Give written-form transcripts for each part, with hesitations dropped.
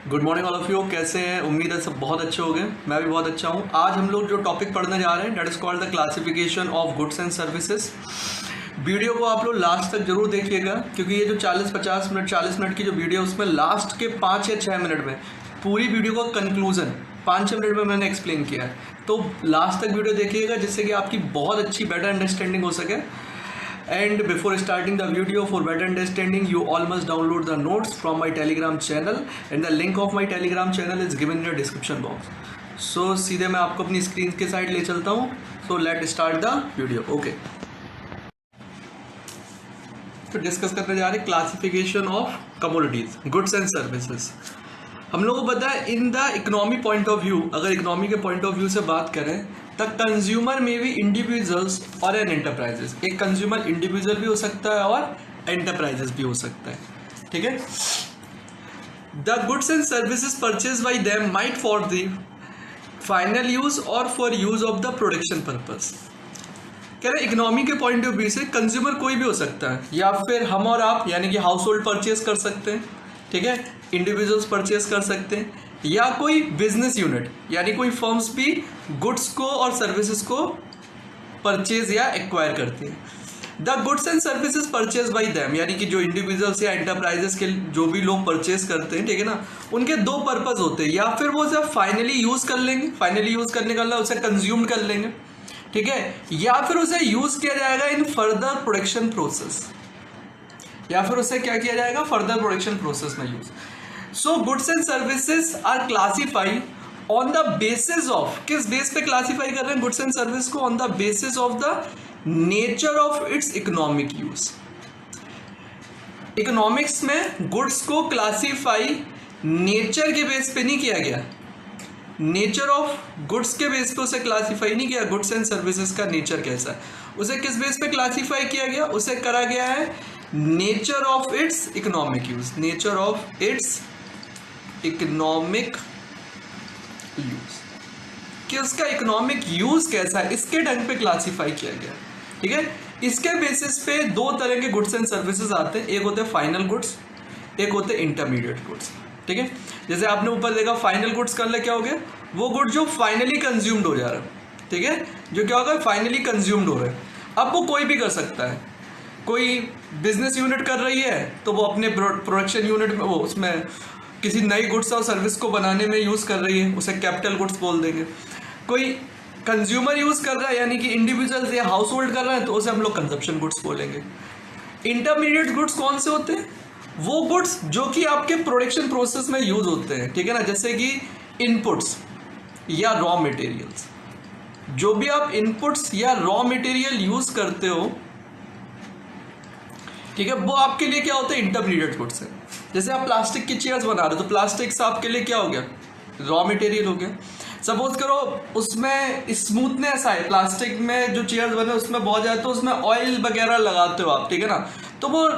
Good morning all of you. कैसे हैं? उम्मीद है सब बहुत अच्छे हो गए। मैं भी बहुत अच्छा हूँ। आज हम लोग जो टॉपिक पढ़ने जा रहे हैं that is called the classification of goods and services. Video को आप लोग लास्ट तक जरूर देखिएगा, क्योंकि ये जो 40-50 मिनट 40 मिनट की जो वीडियो है उसमें लास्ट के 5 या 6 मिनट में पूरी वीडियो का कंक्लूजन 5-6 मिनट में मैंने एक्सप्लेन किया है। तो लास्ट तक वीडियो देखिएगा जिससे कि आपकी बहुत अच्छी बेटर अंडरस्टैंडिंग हो सके। And before starting the video, for better understanding, you all must download the notes from my Telegram channel, and the link of my Telegram channel is given in the description box. So सीधे मैं आपको अपनी screen के side ले चलता हूँ। So let's start the video. Okay. तो discuss करने जा रहे हैं classification of commodities, goods and services. हम लोगों को पता है in the economy point of view, अगर इकोनॉमी के पॉइंट ऑफ व्यू से बात करें द कंज्यूमर में भी इंडिविजुअल्स और एन एंटरप्राइजेस। एक कंज्यूमर इंडिविजुअल भी हो सकता है और एंटरप्राइजेस भी हो सकता है। ठीक है। The goods and services purchase by them might for the final use और for use of the production purpose. कह रहे इकोनॉमी के पॉइंट ऑफ व्यू से कंज्यूमर कोई भी हो सकता है, या फिर हम और आप यानी कि हाउस होल्ड परचेज कर सकते हैं। ठीक है, इंडिविजुअल्स परचेज कर सकते हैं, या कोई बिजनेस यूनिट यानी कोई फर्म्स भी गुड्स को और सर्विसेज को परचेज या एक्वायर करती हैं। The goods and services purchase by them यानी कि जो इंडिविजुअल्स या एंटरप्राइजेस के जो भी लोग परचेज करते हैं, ठीक है ना, उनके दो पर्पज होते हैं। या फिर वो उसे फाइनली यूज कर लेंगे, फाइनली यूज करने का उसे कंज्यूम कर लेंगे, ठीक है, या फिर उसे यूज किया जाएगा इन फर्दर प्रोडक्शन प्रोसेस, या फिर उसे क्या किया जाएगा फर्दर प्रोडक्शन प्रोसेस में use. So goods and services are classified on the basis of, किस बेस पे क्लासिफाई कर रहे हैं गुड्स एंड सर्विस को? On the basis of the nature of its economic use. Economics में गुड्स को classify nature के बेस पे नहीं किया गया, नेचर ऑफ गुड्स के बेस पे उसे क्लासिफाई नहीं किया। गुड्स एंड सर्विसेज का नेचर कैसा है उसे किस बेस पे क्लासिफाई किया गया? उसे करा गया है nature of its economic use, nature of its economic use, कि उसका इकोनॉमिक यूज कैसा है इसके ढंग पे क्लासिफाई किया गया। ठीक है, इसके बेसिस पे दो तरह के गुड्स एंड सर्विसेज आते हैं, एक होते हैं फाइनल गुड्स, एक होते हैं इंटरमीडिएट गुड्स। ठीक है, जैसे आपने ऊपर देखा फाइनल गुड्स कर ले क्या हो गया? वो गुड जो फाइनली कंज्यूम्ड हो जा रहा है। ठीक है, जो क्या होगा फाइनली कंज्यूम्ड हो रहा है। अब वो कोई भी कर सकता है, कोई बिजनेस यूनिट कर रही है तो वो अपने प्रोडक्शन यूनिट में वो उसमें किसी नई गुड्स और सर्विस को बनाने में यूज कर रही है, उसे कैपिटल गुड्स बोल देंगे। कोई कंज्यूमर यूज कर रहा है यानी कि इंडिविजुअल्स या हाउस होल्ड कर रहा है तो उसे हम लोग कंजप्शन गुड्स बोलेंगे। इंटरमीडिएट गुड्स कौन से होते हैं? वो गुड्स जो कि आपके प्रोडक्शन प्रोसेस में यूज होते हैं। ठीक है ना, जैसे कि इनपुट्स या रॉ मटेरियल्स। जो भी आप इनपुट्स या रॉ मटेरियल यूज करते हो, ठीक है, वो आपके लिए क्या होता है? इंटरमीडिएट गुड्स है। जैसे आप प्लास्टिक की चेयर्स बना रहे हो तो प्लास्टिक आपके लिए क्या हो गया? रॉ मटेरियल हो गया। सपोज करो उसमें स्मूथनेस आए, प्लास्टिक में जो चेयर्स बने उसमें बहुत ज्यादा, तो उसमें ऑयल वगैरह लगाते हो आप, ठीक है ना, तो वो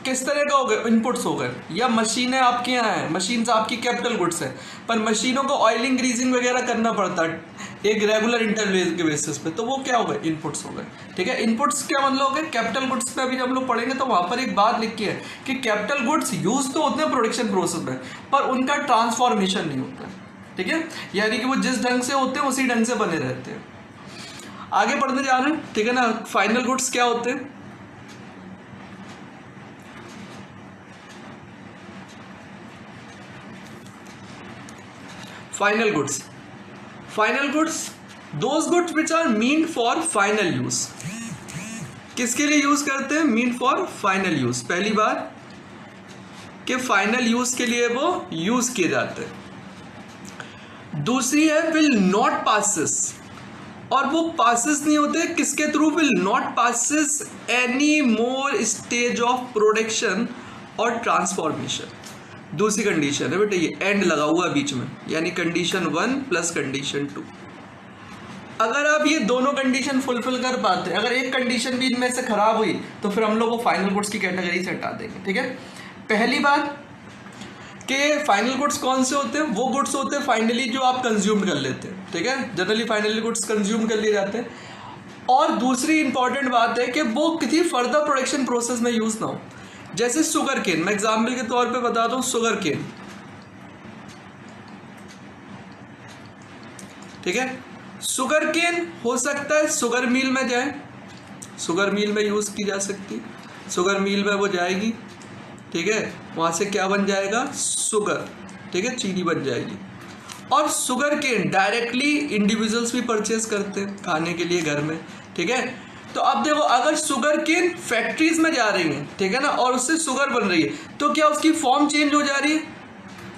किस तरह का हो गए? इनपुट्स हो गए। या मशीनें आपके यहाँ हैं, मशीन्स आपकी कैपिटल गुड्स है, पर मशीनों को ऑयलिंग ग्रीजिंग वगैरह करना पड़ता है एक रेगुलर इंटरवल के बेसिस पे, तो वो क्या हो गए? इनपुट्स हो गए। ठीक है, इनपुट्स क्या मतलब हो गए? कैपिटल गुड्स पे अभी जब हम लोग पढ़ेंगे तो वहां पर एक बात लिखी है कि कैपिटल गुड्स यूज तो होते हैं प्रोडक्शन प्रोसेस में, पर उनका ट्रांसफॉर्मेशन नहीं होता है। ठीक है, यानी कि वो जिस ढंग से होते हैं उसी ढंग से बने रहते हैं। आगे पढ़ने जा रहे हैं, ठीक है ना। फाइनल गुड्स क्या होते हैं? Final goods, final goods those goods which are meant for final use. किसके लिए यूज करते हैं? Meant for final use. पहली बार कि फाइनल यूज के लिए वो यूज किए जाते हैं। दूसरी है विल नॉट पासिस, और वो पासिस नहीं होते किसके through? Will not passes any more stage of production और ट्रांसफॉर्मेशन। दूसरी कंडीशन है बेटा, ये एंड लगा हुआ बीच में, यानी कंडीशन 1 प्लस कंडीशन 2। अगर आप ये दोनों कंडीशन फुलफिल कर पाते हैं, अगर एक कंडीशन भी इनमें से खराब हुई तो फिर हम लोग वो फाइनल गुड्स की कैटेगरी से हटा देंगे। ठीक है, पहली बात कि फाइनल गुड्स कौन से होते हैं? वो गुड्स होते हैं फाइनली जो आप कंज्यूम कर लेते हैं। ठीक है, जनरली फाइनली गुड्स कंज्यूम कर लिए जाते हैं। और दूसरी इंपॉर्टेंट बात है कि वो किसी फर्दर प्रोडक्शन प्रोसेस में यूज ना हो। जैसे शुगर केन, मैं एग्जाम्पल के तौर पे बता दूं, शुगर केन ठीक है। शुगर केन हो सकता है शुगर मिल में जाए, शुगर मिल में यूज की जा सकती है, शुगर मिल में वो जाएगी, ठीक है, वहां से क्या बन जाएगा, शुगर, ठीक है, चीनी बन जाएगी। और शुगर केन डायरेक्टली इंडिविजुअल्स भी परचेज करते हैं खाने के लिए घर में, ठीक है। तो अब देखो अगर शुगर केन फैक्ट्रीज में जा रही है, ठीक है ना, और उससे शुगर बन रही है, तो क्या उसकी फॉर्म चेंज हो जा रही है,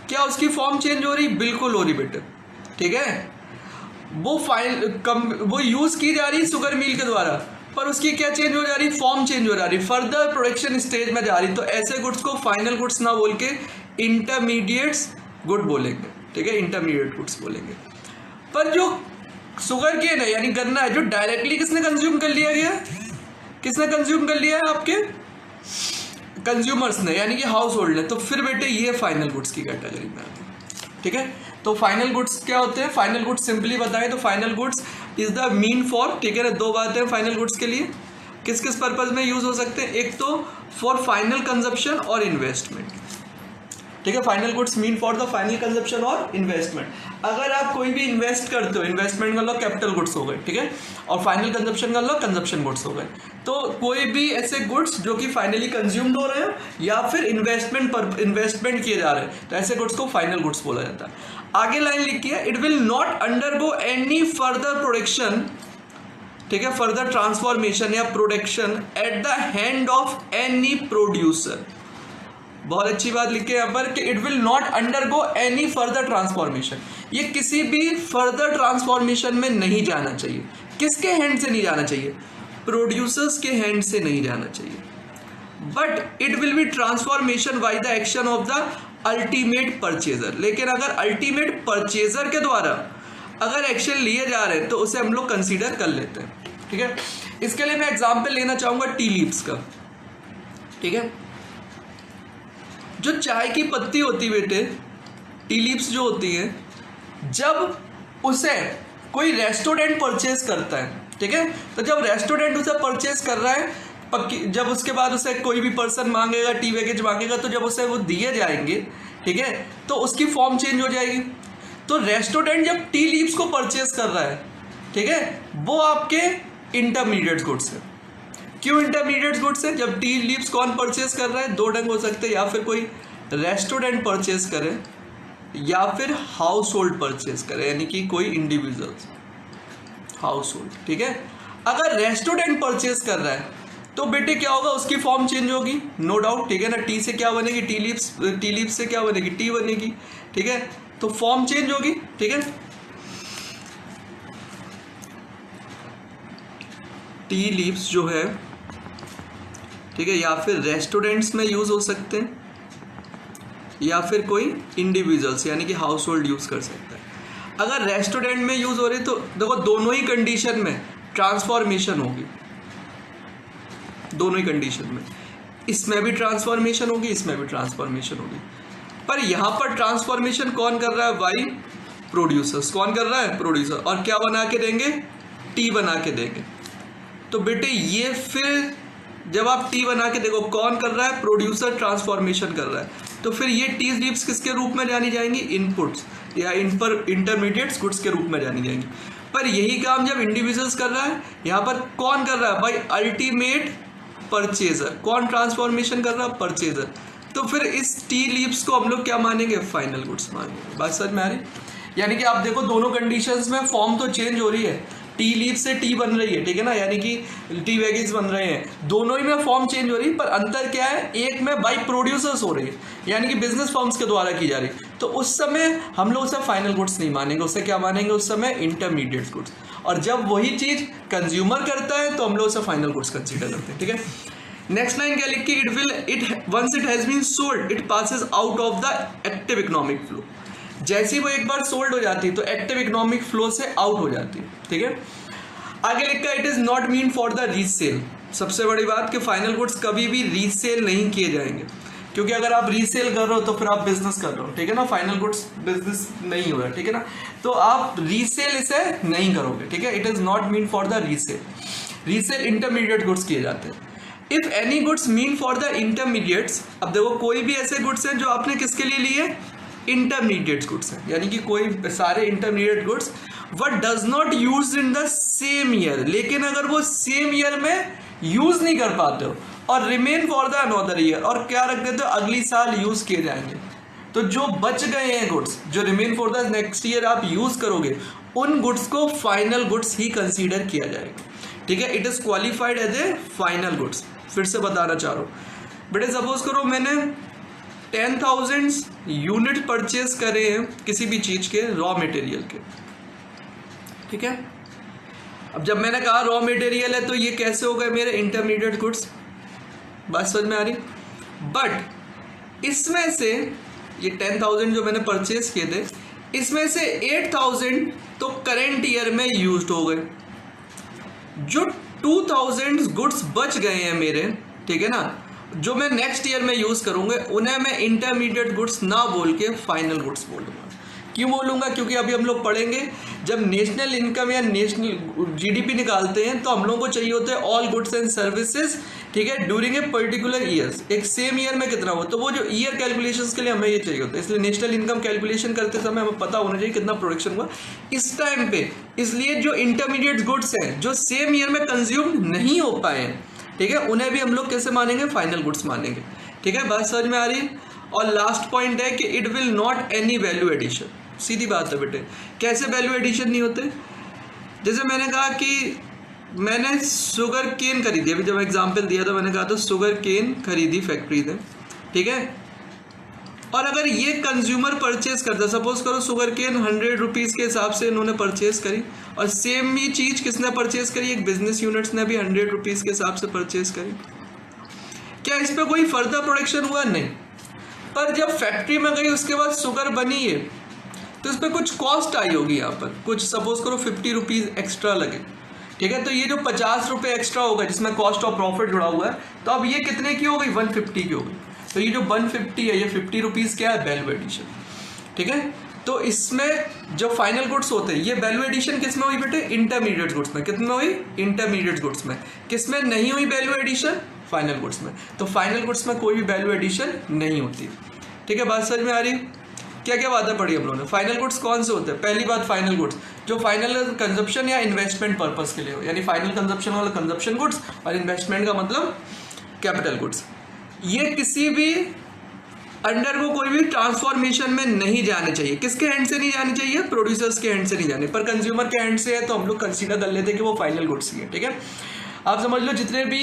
क्या उसकी फॉर्म चेंज हो रही, बिल्कुल हो रही बेटे, ठीक है। वो यूज की जा रही है शुगर मिल के द्वारा, पर उसकी क्या चेंज हो जा रही, फॉर्म चेंज हो जा रही, फर्दर प्रोडक्शन स्टेज में जा रही। तो ऐसे गुड्स को फाइनल गुड्स ना बोल के इंटरमीडिएट्स गुड बोलेंगे, ठीक है, इंटरमीडिएट गुड्स बोलेंगे। पर जो शुगर केन है यानी गन्ना है, जो डायरेक्टली किसने कंज्यूम कर लिया गया, किसने कंज्यूम कर लिया है, आपके कंज्यूमर्स ने, यानी कि हाउस होल्ड ने, तो फिर बेटे ये फाइनल गुड्स की कैटेगरी में आते हैं, ठीक है। तो फाइनल गुड्स क्या होते हैं, फाइनल गुड्स सिंपली बताएं तो final goods is the mean for, ठीक है ना, दो बातें हैं फाइनल गुड्स के लिए, किस किस पर्पज में यूज हो सकते हैं, एक तो फॉर फाइनल कंजप्शन और इन्वेस्टमेंट, ठीक है। Final goods mean for the final consumption और इन्वेस्टमेंट। अगर आप कोई भी इन्वेस्ट करते हो, इन्वेस्टमेंट कर लो कैपिटल गुड्स हो गए, ठीक है, और फाइनल कंजप्शन कर लो कंजप्शन गुड्स हो गए। तो कोई भी ऐसे गुड्स जो कि फाइनली कंज्यूम्ड हो रहे हैं या फिर इन्वेस्टमेंट किए जा रहे हैं, तो ऐसे गुड्स को फाइनल गुड्स बोला जाता है। आगे लाइन लिखी है, it will not undergo any further production, ठीक है, फर्दर ट्रांसफॉर्मेशन या production at the hand of any producer. बहुत अच्छी बात लिखे यहाँ पर कि it will not undergo any further transformation, ये किसी भी फर्दर ट्रांसफॉर्मेशन में नहीं जाना चाहिए। किसके हैंड से नहीं जाना चाहिए, प्रोड्यूसर्स के हैंड से नहीं जाना चाहिए। But it will be transformation by the action of the ultimate purchaser. लेकिन अगर अल्टीमेट परचेजर के द्वारा अगर एक्शन लिए जा रहे हैं तो उसे हम लोग कंसीडर कर लेते हैं, ठीक है। इसके लिए मैं एग्जांपल लेना चाहूंगा टी लीव्स का, ठीक है। जो चाय की पत्ती होती है बेटे, टी लीव्स जो होती है, जब उसे कोई रेस्टोरेंट परचेज करता है, ठीक है, तो जब रेस्टोरेंट उसे परचेज कर रहा है, जब उसके बाद उसे कोई भी पर्सन मांगेगा, टी बैगेज मांगेगा, तो जब उसे वो दिए जाएंगे, ठीक है, तो उसकी फॉर्म चेंज हो जाएगी। तो रेस्टोरेंट जब टी लीव्स को परचेज कर रहा है, ठीक है, वो आपके इंटरमीडिएट गुड्स है। क्यों इंटरमीडिएट गुड्स है, जब टी लीव्स कौन परचेज कर रहा है, दो ढंग हो सकते हैं, या फिर कोई रेस्टोरेंट परचेज करे या फिर हाउस होल्ड परचेज करे, यानी कि कोई इंडिविजुअल हाउस होल्ड, ठीक है। अगर रेस्टोरेंट परचेज कर रहा है तो बेटे क्या होगा, उसकी फॉर्म चेंज होगी, नो डाउट, ठीक है ना। टी से क्या बनेगी, टी लीव्स से क्या बनेगी, टी बनेगी, ठीक है, तो फॉर्म चेंज होगी, ठीक है। टी लीव्स जो है, ठीक है, या फिर रेस्टोरेंट्स में यूज हो सकते हैं या फिर कोई इंडिविजुअल्स यानी कि हाउस होल्ड यूज कर सकता है। अगर रेस्टोरेंट में यूज हो रही तो देखो दोनों ही कंडीशन में ट्रांसफॉर्मेशन होगी, दोनों ही कंडीशन में, इसमें भी ट्रांसफॉर्मेशन होगी, इसमें भी ट्रांसफॉर्मेशन होगी। पर यहां पर ट्रांसफॉर्मेशन कौन कर रहा है, बाई प्रोड्यूसर्स। कौन कर रहा है, प्रोड्यूसर। और क्या बना के देंगे, टी बना के देंगे। तो बेटे ये फिर जब आप टी बना के देखो कौन कर रहा है, प्रोड्यूसर ट्रांसफॉर्मेशन कर रहा है, तो फिर ये टी लीव्स किसके रूप में जानी जाएंगी, इनपुट्स या इंटरमीडिएट्स गुड्स के रूप में जानी जाएंगी। पर यही काम जब इंडिविजुअल्स कर रहा है, यहाँ पर कौन कर रहा है, भाई अल्टीमेट परचेजर। कौन ट्रांसफॉर्मेशन कर रहा है, परचेजर। तो फिर इस टी लीव्स को हम लोग क्या मानेंगे, फाइनल गुड्स मानेंगे। बात समझ में आ रही, यानी कि आप देखो दोनों कंडीशंस में फॉर्म तो चेंज हो रही है, टी लीव से टी बन रही है, ठीक है ना, यानी कि टी बैगेज बन रहे हैं, दोनों ही में फॉर्म चेंज हो रही है, पर अंतर क्या है, एक में बाई प्रोड्यूसर्स हो रही है यानी कि बिजनेस फर्म्स के द्वारा की जा रही है। तो उस समय हम लोग उसे फाइनल गुड्स नहीं मानेंगे, उसे क्या मानेंगे, उस समय इंटरमीडिएट गुड्स। और जब वही चीज कंज्यूमर करता है तो हम लोग उसे फाइनल गुड्स कंसीडर करते हैं, ठीक है। नेक्स्ट लाइन क्या लिखी, once it has been sold it passes out of the active economic flow. जैसे ही वो एक बार सोल्ड हो जाती है तो एक्टिव इकोनॉमिक फ्लो से आउट हो जाती है, ठीक है। आगे लिखा है it is not meant for the resale. सबसे बड़ी बात कि फाइनल गुड्स कभी भी रीसेल नहीं किए जाएंगे, क्योंकि अगर आप रीसेल कर रहे हो तो फिर आप बिजनेस कर रहे हो, ठीक है ना, फाइनल गुड्स बिजनेस नहीं हो रहा, ठीक है ना, तो आप रीसेल इसे नहीं करोगे, ठीक है। It is not meant for the resale, resale intermediate goods किए जाते हैं। If any goods mean for the intermediates, अब देखो कोई भी ऐसे गुड्स हैं जो आपने किसके लिए लिए, इंटरमीडिएट गुड्स हैं, यानी कि कोई सारे intermediate goods what does not use in the same year, लेकिन अगर वो सेम ईयर में यूज नहीं कर पाते हो और remain for the another year, और क्या रख देते हो अगली साल यूज किए जाएंगे, तो जो बच गए हैं गुड्स जो remain for the next year आप यूज करोगे, उन गुड्स को फाइनल गुड्स ही कंसीडर किया जाएगा। ठीक है, it is qualified as a final goods. फिर से बताना चाह रहा हूँ बेटे, सपोज करो मैंने 10,000 यूनिट परचेज करे हैं किसी भी चीज के रॉ मटेरियल के। ठीक है, अब जब मैंने कहा रॉ मटेरियल है तो ये कैसे हो गए मेरे इंटरमीडिएट गुड्स, बात समझ में आ रही। बट इसमें से ये 10,000 जो मैंने परचेज किए थे, इसमें से 8,000 तो करेंट ईयर में यूज्ड हो गए। जो 2,000 गुड्स बच गए हैं मेरे, ठीक है ना, जो मैं नेक्स्ट ईयर में यूज करूंगा, उन्हें मैं इंटरमीडिएट गुड्स ना बोल के फाइनल गुड्स बोलूंगा। क्यों बोलूंगा? क्योंकि अभी हम लोग पढ़ेंगे जब नेशनल इनकम या नेशनल जीडीपी निकालते हैं तो हम लोगों को चाहिए होते हैं ऑल गुड्स एंड सर्विसेज, ठीक है, ड्यूरिंग ए पर्टिकुलर ईयर्स, एक सेम ईयर में कितना हो, तो वो जो ईयर कैलकुलेशंस के लिए हमें ये चाहिए होता है। इसलिए नेशनल इनकम कैलकुलेशन करते समय हमें पता होना चाहिए कितना प्रोडक्शन हुआ इस टाइम पे। इसलिए जो इंटरमीडिएट गुड्स हैं जो सेम ईयर में कंज्यूम नहीं हो पाए, ठीक है, उन्हें भी हम लोग कैसे मानेंगे? फाइनल गुड्स मानेंगे। ठीक है, बात समझ में आ रही है। और लास्ट पॉइंट है कि it will not any value addition. सीधी बात है बेटे, कैसे वैल्यू एडिशन नहीं होते? जैसे मैंने कहा कि मैंने शुगर केन खरीदी, अभी जब एग्जांपल दिया था मैंने कहा था शुगर केन खरीदी फैक्ट्री से, ठीक है, और अगर ये कंज्यूमर परचेज करता, सपोज करो शुगर केन 100 रुपीज़ के हिसाब से इन्होंने परचेज करी, और सेम ही चीज किसने परचेज करी? एक बिजनेस यूनिट्स ने भी 100 रुपीज़ के हिसाब से परचेज करी। क्या इस पर कोई फर्दर प्रोडक्शन हुआ? नहीं। पर जब फैक्ट्री में गई उसके बाद शुगर बनी है तो इस पर कुछ कॉस्ट आई होगी, यहाँ पर कुछ सपोज करो 50 रुपीज़ एक्स्ट्रा लगे, ठीक है, तो ये जो 50 रुपये एक्स्ट्रा होगा जिसमें कॉस्ट ऑफ प्रॉफिट जुड़ा हुआ है, तो अब ये कितने की हो गई? 150 की हो गई। तो ये जो 150 है, ये 50 रुपीज़ क्या है? Value addition. ठीक है, तो इसमें जो फाइनल गुड्स होते हैं, ये वैल्यू एडिशन किस में हुई बेटे? इंटरमीडिएट गुड्स में। कितने हुई? इंटरमीडिएट गुड्स में। किस में नहीं हुई वैल्यू एडिशन? फाइनल गुड्स में। तो फाइनल गुड्स में कोई भी वैल्यू एडिशन नहीं होती। ठीक है, बात समझ में आ रही? क्या क्या बातें पढ़ी हम लोगों ने? फाइनल गुड्स कौन से होते हैं? पहली बात, फाइनल गुड्स जो फाइनल कंजप्शन या इन्वेस्टमेंट पर्पस के लिए हो, यानी फाइनल कंजप्शन वाला कंजप्शन गुड्स, और इन्वेस्टमेंट का मतलब कैपिटल गुड्स। ये किसी भी अंडर को कोई भी ट्रांसफॉर्मेशन में नहीं जाने चाहिए। किसके हैंड से नहीं जाने चाहिए? प्रोड्यूसर्स के हैंड से नहीं जाने, पर कंज्यूमर के हैंड से है तो हम लोग कंसीडर कर लेते हैं कि वो फाइनल गुड्स ही है। ठीक है, आप समझ लो जितने भी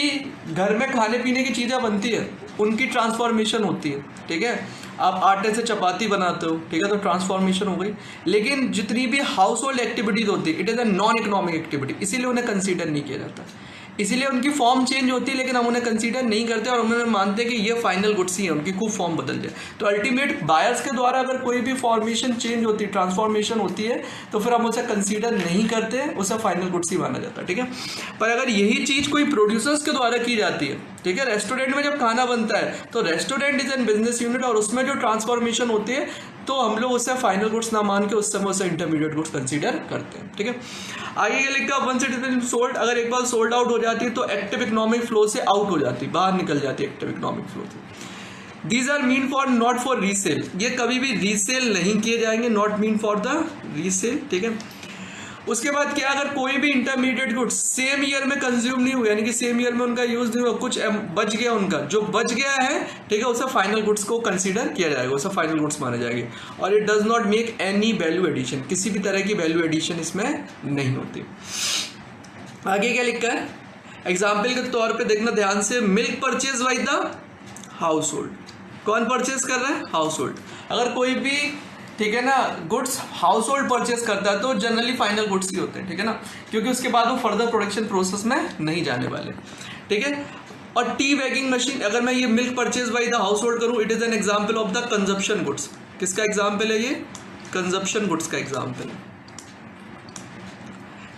घर में खाने पीने की चीज़ें बनती है उनकी ट्रांसफॉर्मेशन होती है। ठीक है, आप आटे से चपाती बनाते हो, ठीक है, तो ट्रांसफॉर्मेशन हो गई। लेकिन जितनी भी हाउस होल्ड एक्टिविटीज होती है, it is a non economic activity, इसीलिए उन्हें कंसीडर नहीं किया जाता। इसीलिए उनकी फॉर्म चेंज होती है, लेकिन हम उन्हें कंसीडर नहीं करते और उन्हें मानते हैं कि ये फाइनल गुड्स ही है, उनकी खूब फॉर्म बदल जाए। तो अल्टीमेट बायर्स के द्वारा अगर कोई भी फॉर्मेशन चेंज होती है, ट्रांसफॉर्मेशन होती है, तो फिर हम उसे कंसीडर नहीं करते, उसे फाइनल गुड्स ही माना जाता है। ठीक है, पर अगर यही चीज़ कोई प्रोड्यूसर्स के द्वारा की जाती है, ठीक है, रेस्टोरेंट में जब खाना बनता है तो restaurant is an business unit, और उसमें जो ट्रांसफॉर्मेशन होती है तो हम लोग उससे फाइनल गुड्स ना मान के उस समय उसे इंटरमीडिएट गुड्स कंसीडर करते हैं। ठीक है, आगे ये लिखा once it is been sold, अगर एक बार सोल्ड आउट हो जाती है तो एक्टिव इकोनॉमिक फ्लो से आउट हो जाती है, बाहर निकल जाती है एक्टिव इकोनॉमिक फ्लो से। These are meant for not for resale, ये कभी भी रीसेल नहीं किए जाएंगे, not meant for the resale. ठीक है, उसके बाद क्या, अगर कोई भी इंटरमीडिएट गुड्स सेम ईयर में कंज्यूम नहीं हुआ, यानी कि सेम ईयर में उनका यूज नहीं हुआ, कुछ बच गया, उनका जो बच गया है, ठीक है, उसे फाइनल गुड्स को कंसीडर किया जाएगा, उसे फाइनल गुड्स माना जाएगा। और it does not make any value addition, किसी भी तरह की वैल्यू एडिशन इसमें नहीं होती। आगे क्या लिखा है? एग्जाम्पल के तौर पर देखना ध्यान से, milk purchase by the house hold. कौन परचेज कर रहा है? House hold. अगर कोई भी, ठीक है ना, गुड्स हाउस होल्ड परचेज करता है तो जनरली फाइनल गुड्स ही होते हैं। ठीक है ना, क्योंकि उसके बाद वो फर्दर प्रोडक्शन प्रोसेस में नहीं जाने वाले। ठीक है, और टी बैगिंग मशीन, अगर मैं ये milk purchase by the household करूँ, it is an example of the consumption goods. किसका एग्जाम्पल है ये? कंजप्शन गुड्स का एग्जाम्पल है।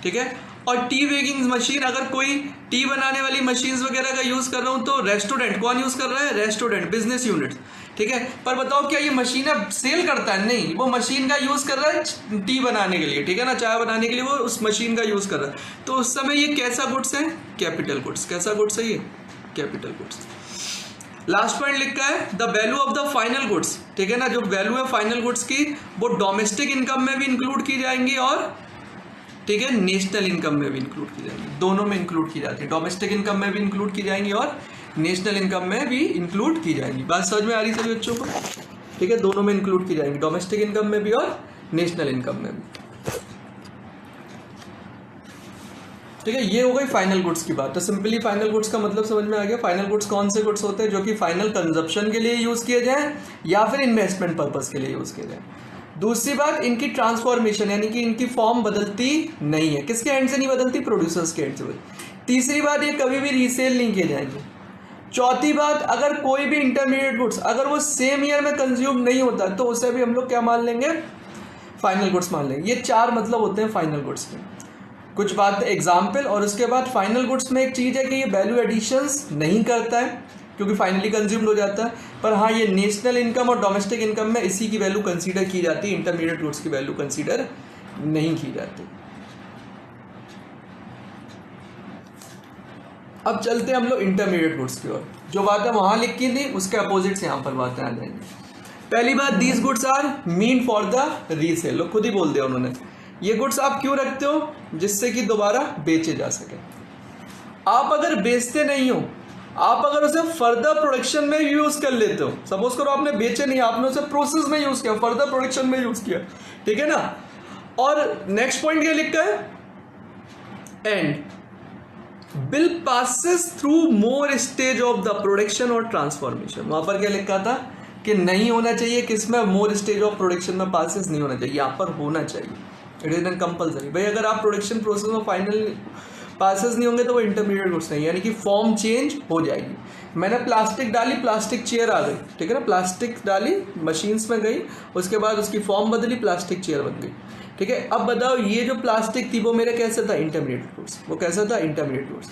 ठीक है, और टी बेकिंग मशीन, अगर कोई टी बनाने वाली मशीन्स वगैरह का यूज कर रहा हूं तो रेस्टोरेंट, कौन यूज कर रहा है? Restaurant, business unit. ठीक है, पर बताओ क्या ये मशीन अब सेल करता है? नहीं, वो मशीन का यूज कर रहा है टी बनाने के लिए, ठीक है ना, चाय बनाने के लिए वो उस मशीन का यूज कर रहा है। तो उस समय ये कैसा गुड्स है? Capital goods. कैसा गुड्स है ये? Capital goods. लास्ट पॉइंट लिखा है the value of the final goods. ठीक है ना, जो वैल्यू है फाइनल गुड्स की वो डोमेस्टिक इनकम में भी इंक्लूड की जाएंगी और ठीक है, नेशनल इनकम में भी इंक्लूड की जाएंगी, दोनों में इंक्लूड की जाती है, डोमेस्टिक इनकम में भी इंक्लूड की जाएंगी और नेशनल इनकम में भी इंक्लूड की जाएंगी। बात समझ में आ रही सभी बच्चों को? ठीक है, दोनों में इंक्लूड की जाएंगी, डोमेस्टिक इनकम में भी और नेशनल इनकम में भी। ठीक है, ये हो गई फाइनल गुड्स की बात। तो सिंपली फाइनल गुड्स का मतलब समझ में आ गया। फाइनल गुड्स कौन से गुड्स होते हैं? जो कि फाइनल कंजप्शन के लिए यूज किए जाएं या फिर इन्वेस्टमेंट पर्पस के लिए यूज किए जाएं। दूसरी बात, इनकी ट्रांसफॉर्मेशन यानी कि इनकी फॉर्म बदलती नहीं है। किसके एंड से नहीं बदलती? प्रोड्यूसर्स के एंड से बदलती। तीसरी बात, ये कभी भी रीसेल नहीं किए जाएंगे। चौथी बात, अगर कोई भी इंटरमीडिएट गुड्स अगर वो सेम ईयर में कंज्यूम नहीं होता तो उसे भी हम लोग क्या मान लेंगे? फाइनल गुड्स मान लेंगे। ये चार मतलब होते हैं फाइनल गुड्स के। कुछ बात एग्जाम्पल, और उसके बाद फाइनल गुड्स में एक चीज़ है कि ये वैल्यू एडिशंस नहीं करता है क्योंकि फाइनली कंज्यूम्ड हो जाता है, पर हाँ ये नेशनल इनकम और डोमेस्टिक इनकम में इसी की वैल्यू कंसीडर की जाती है, इंटरमीडिएट गुड्स की वैल्यू कंसीडर नहीं की जाती। अब चलते हैं हम लोग इंटरमीडिएट गुड्स की ओर। जो बातें वहां लिखी थी उसके अपोजिट से यहाँ पर बातें आ जाएंगी। पहली बात, these goods are meant for the resale. लोग खुद ही बोल दिया उन्होंने, ये गुड्स आप क्यों रखते हो? जिससे कि दोबारा बेचे जा सके। आप अगर बेचते नहीं हो, आप अगर उसे फर्दर प्रोडक्शन में यूज कर लेते हो, सपोज करो आपने बेचे नहीं, आपने उसे प्रोसेस में यूज किया, फर्दर प्रोडक्शन में यूज किया, ठीक है ना। और नेक्स्ट पॉइंट क्या लिखा है? And bill passes through more stage of the production और ट्रांसफॉर्मेशन। वहां पर क्या लिखा था कि नहीं होना चाहिए, किसमें? मोर स्टेज ऑफ प्रोडक्शन में पासेस नहीं होना चाहिए, यहाँ पर होना चाहिए। It is N compulsory. भाई अगर आप प्रोडक्शन प्रोसेस में फाइनल पासेस नहीं होंगे तो वो इंटरमीडिएट गुड्स नहीं, यानी कि फॉर्म चेंज हो जाएगी। मैंने प्लास्टिक डाली, प्लास्टिक चेयर आ गई, ठीक है ना। प्लास्टिक डाली, मशीन्स में गई, उसके बाद उसकी फॉर्म बदली, प्लास्टिक चेयर बन गई, ठीक है। अब बताओ ये जो प्लास्टिक थी वो मेरा कैसे था? Intermediate goods. वो कैसा था? Intermediate goods.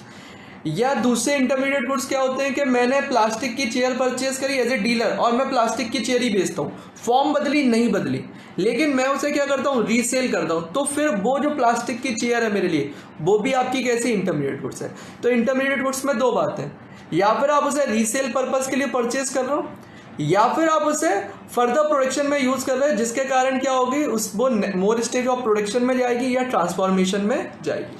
या दूसरे इंटरमीडिएट गुड्स क्या होते हैं कि मैंने प्लास्टिक की चेयर परचेज करी एज ए डीलर और मैं प्लास्टिक की चेयर ही बेचता हूँ, फॉर्म बदली नहीं बदली, लेकिन मैं उसे क्या करता हूँ? रीसेल करता हूँ। तो फिर वो जो प्लास्टिक की चेयर है मेरे लिए, वो भी आपकी कैसी? इंटरमीडिएट गुड्स है। तो इंटरमीडिएट गुड्स में दो बातें, या फिर आप उसे रीसेल पर्पज के लिए परचेज कर रहे हो, या फिर आप उसे फर्दर प्रोडक्शन में यूज कर रहे हैं, जिसके कारण क्या होगी? उस वो मोर स्टेज ऑफ प्रोडक्शन में जाएगी या ट्रांसफॉर्मेशन में जाएगी।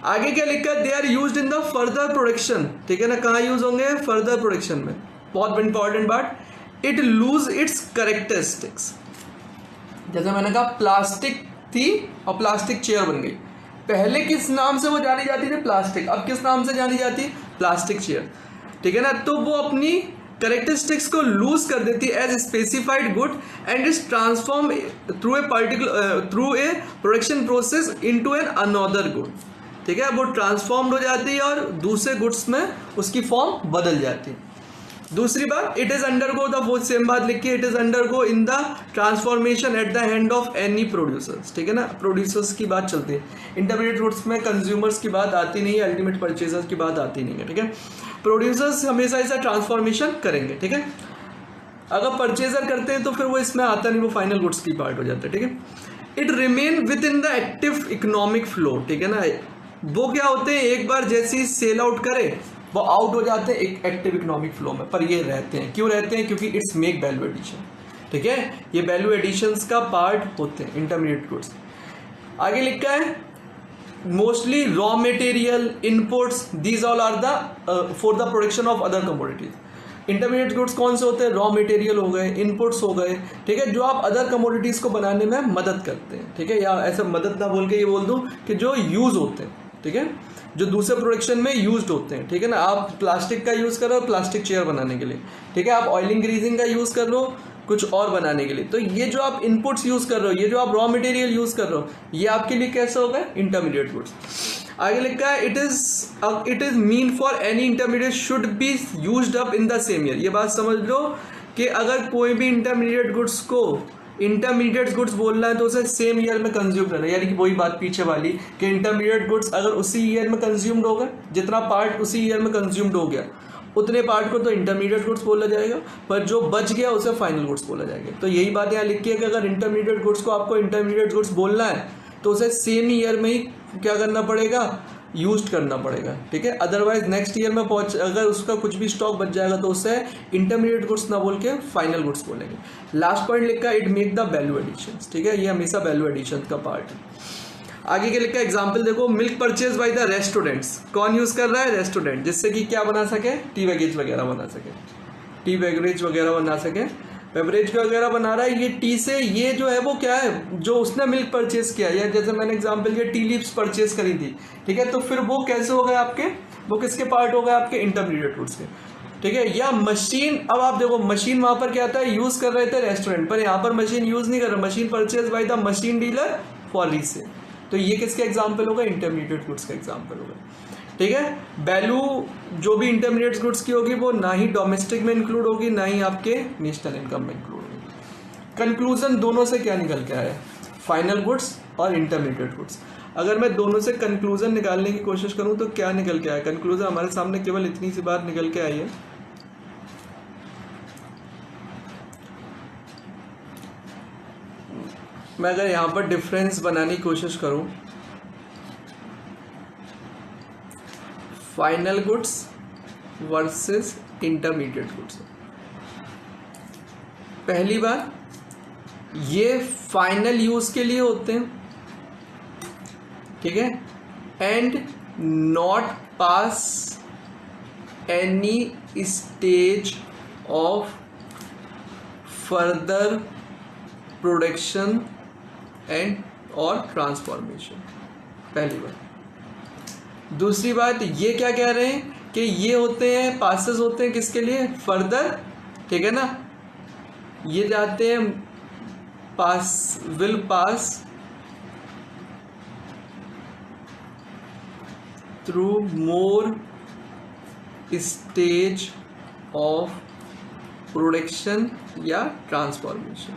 आगे क्या लिखा है? They are used in the further production, ठीक है ना। कहाँ यूज होंगे? फर्दर प्रोडक्शन में। बहुत इंपॉर्टेंट बात, इट लूज इट्स कैरेक्टरिस्टिक्स। जैसे मैंने कहा प्लास्टिक थी और प्लास्टिक चेयर बन गई। पहले किस नाम से वो जानी जाती थी? प्लास्टिक। अब किस नाम से जानी जाती है? प्लास्टिक चेयर, ठीक है ना। तो वो अपनी कैरेक्टरिस्टिक्स को लूज कर देती है as specified good and is transform through a production process into an another good, ठीक है। वो ट्रांसफॉर्म्ड हो जाती है और दूसरे गुड्स में उसकी फॉर्म बदल जाती है। दूसरी बात, इट इज अंडरगो द, वो सेम बात लिखी है, it is undergo in the transformation at the hand of any producers, ठीक है ना। प्रोड्यूसर्स की बात चलती है, इंटरमीडिएट गुड्स में कंज्यूमर्स की बात आती नहीं है, अल्टीमेट परचेजर्स की बात आती नहीं है, ठीक है। प्रोड्यूसर्स हमेशा ऐसा ट्रांसफॉर्मेशन करेंगे, ठीक है। अगर परचेजर करते हैं तो फिर वो इसमें आता नहीं, वो फाइनल गुड्स की पार्ट हो जाता है, ठीक है। It remain with in the active economic flow, ठीक है ना। वो क्या होते हैं? एक बार जैसे ही सेल आउट करे वो आउट हो जाते हैं एक एक्टिव इकोनॉमिक फ्लो में, पर ये रहते हैं। क्यों रहते हैं? क्योंकि इट्स मेक वैल्यू एडिशन, ठीक है। ये वैल्यू एडिशंस का पार्ट होते हैं इंटरमीडिएट गुड्स। आगे लिखा है mostly raw material inputs, these all are the for the production of other commodities. Intermediate goods कौन से होते हैं? रॉ मटेरियल हो गए, इनपुट्स हो गए, ठीक है, जो आप अदर कमोडिटीज को बनाने में मदद करते हैं, ठीक है। या ऐसा मदद ना बोल के ये बोल दूं कि जो यूज होते हैं, ठीक है, जो दूसरे प्रोडक्शन में यूज्ड होते हैं, ठीक है ना। आप प्लास्टिक का यूज कर रहे हो प्लास्टिक चेयर बनाने के लिए, ठीक है। आप ऑयलिंग ग्रीजिंग का यूज कर रहे हो कुछ और बनाने के लिए। तो ये जो आप इनपुट्स यूज कर रहे हो, ये जो आप रॉ मटेरियल यूज कर रहे हो, ये आपके लिए कैसे होगा? Intermediate goods. आगे लिखा है it is mean for any intermediate should be used up in the same year. ये बात समझ लो कि अगर कोई भी इंटरमीडिएट गुड्स को इंटरमीडिएट गुड्स बोलना है तो उसे सेम ईयर में कंज्यूम करना है, यानी कि वही बात पीछे वाली कि इंटरमीडिएट गुड्स अगर उसी ईयर में कंज्यूम्ड होगा, जितना पार्ट उसी ईयर में कंज्यूम्ड हो गया उतने पार्ट को तो इंटरमीडिएट गुड्स बोला जाएगा, पर जो बच गया उसे फाइनल गुड्स बोला जाएगा। तो यही बात यहाँ लिखी है कि अगर इंटरमीडिएट गुड्स को आपको इंटरमीडिएट गुड्स बोलना है तो उसे सेम ईयर में ही क्या करना पड़ेगा? यूज करना पड़ेगा, ठीक है। अदरवाइज नेक्स्ट ईयर में अगर उसका कुछ भी स्टॉक बच जाएगा तो उससे इंटरमीडिएट गुड्स ना बोल के फाइनल गुड्स बोलेंगे। लास्ट पॉइंट लिखा है it make the value addition, ठीक है, ये हमेशा वैल्यू एडिशन का पार्ट है। आगे के लिखा एग्जाम्पल देखो, milk purchase by the restaurants, कौन यूज कर रहा है? रेस्टोरेंट, जिससे कि क्या बना सके? टी बेवरेज वगैरह बना सके, टी बेवरेज वगैरह बना सके, बेवरेज वगैरह बना रहा है ये टी से। ये जो है वो क्या है, जो उसने मिल्क परचेज किया, या जैसे मैंने एग्जांपल किया टी लीव्स परचेज करी थी, ठीक है, तो फिर वो कैसे हो गए आपके, वो किसके पार्ट हो गए? आपके इंटरमीडिएट गुड्स के, ठीक है। या मशीन, अब आप देखो मशीन वहां पर क्या था, यूज कर रहे थे रेस्टोरेंट पर, यहाँ पर मशीन यूज नहीं कर रहे, machine purchase by the machine dealer for resale, तो ये किसके एग्जाम्पल होगा? इंटरमीडिएट गुड्स का एग्जाम्पल होगा, ठीक है। वैल्यू जो भी इंटरमीडिएट गुड्स की होगी वो ना ही डोमेस्टिक में इंक्लूड होगी, ना ही आपके नेशनल इनकम में इंक्लूड होगी। कंक्लूजन दोनों से क्या निकल के आया? फाइनल गुड्स और इंटरमीडिएट गुड्स। अगर मैं दोनों से कंक्लूजन निकालने की कोशिश करूं तो क्या निकल के आया? कंक्लूजन हमारे सामने केवल इतनी सी बात निकल के आई है, मैं अगर यहां पर डिफरेंस बनाने की कोशिश करूं, final goods versus intermediate goods, पहली बात ये फाइनल यूज के लिए होते हैं, ठीक है, and not pass any stage of further production and और ट्रांसफॉर्मेशन, पहली बात। दूसरी बात ये क्या कह रहे हैं कि ये होते हैं, पासेस होते हैं किसके लिए? फर्दर, ठीक है ना, ये जाते हैं पास, will pass through more stage of production या ट्रांसफॉर्मेशन,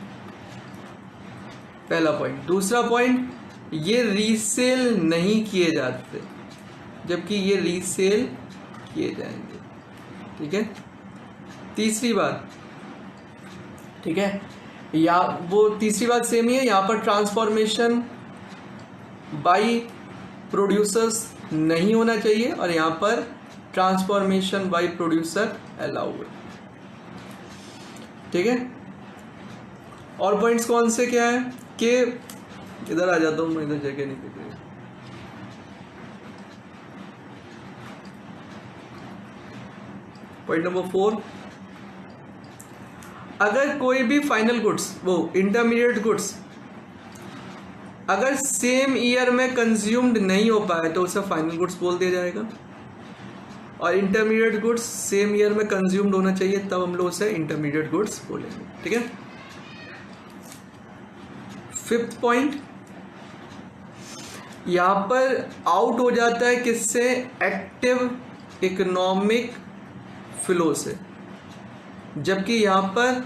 पहला पॉइंट। दूसरा पॉइंट, ये रीसेल नहीं किए जाते, जबकि ये रीसेल किए जाएंगे, ठीक है। तीसरी बात, ठीक है, या वो तीसरी बात सेम ही है, यहाँ पर ट्रांसफॉर्मेशन बाय प्रोड्यूसर्स नहीं होना चाहिए और यहाँ पर ट्रांसफॉर्मेशन बाय प्रोड्यूसर अलाउ है, ठीक है। और पॉइंट्स कौन से क्या है कि इधर आ जाता हूं मैं, इधर जगह नहीं दिख रही। पॉइंट नंबर 4, अगर कोई भी फाइनल गुड्स, वो इंटरमीडिएट गुड्स अगर सेम ईयर में कंज्यूम्ड नहीं हो पाए तो उसे फाइनल गुड्स बोल दिया जाएगा, और इंटरमीडिएट गुड्स सेम ईयर में कंज्यूम्ड होना चाहिए, तब हम लोग उसे इंटरमीडिएट गुड्स बोलेंगे, ठीक है। फिफ्थ पॉइंट, यहां पर आउट हो जाता है किससे? एक्टिव इकोनॉमिक फ्लो से, जबकि यहां पर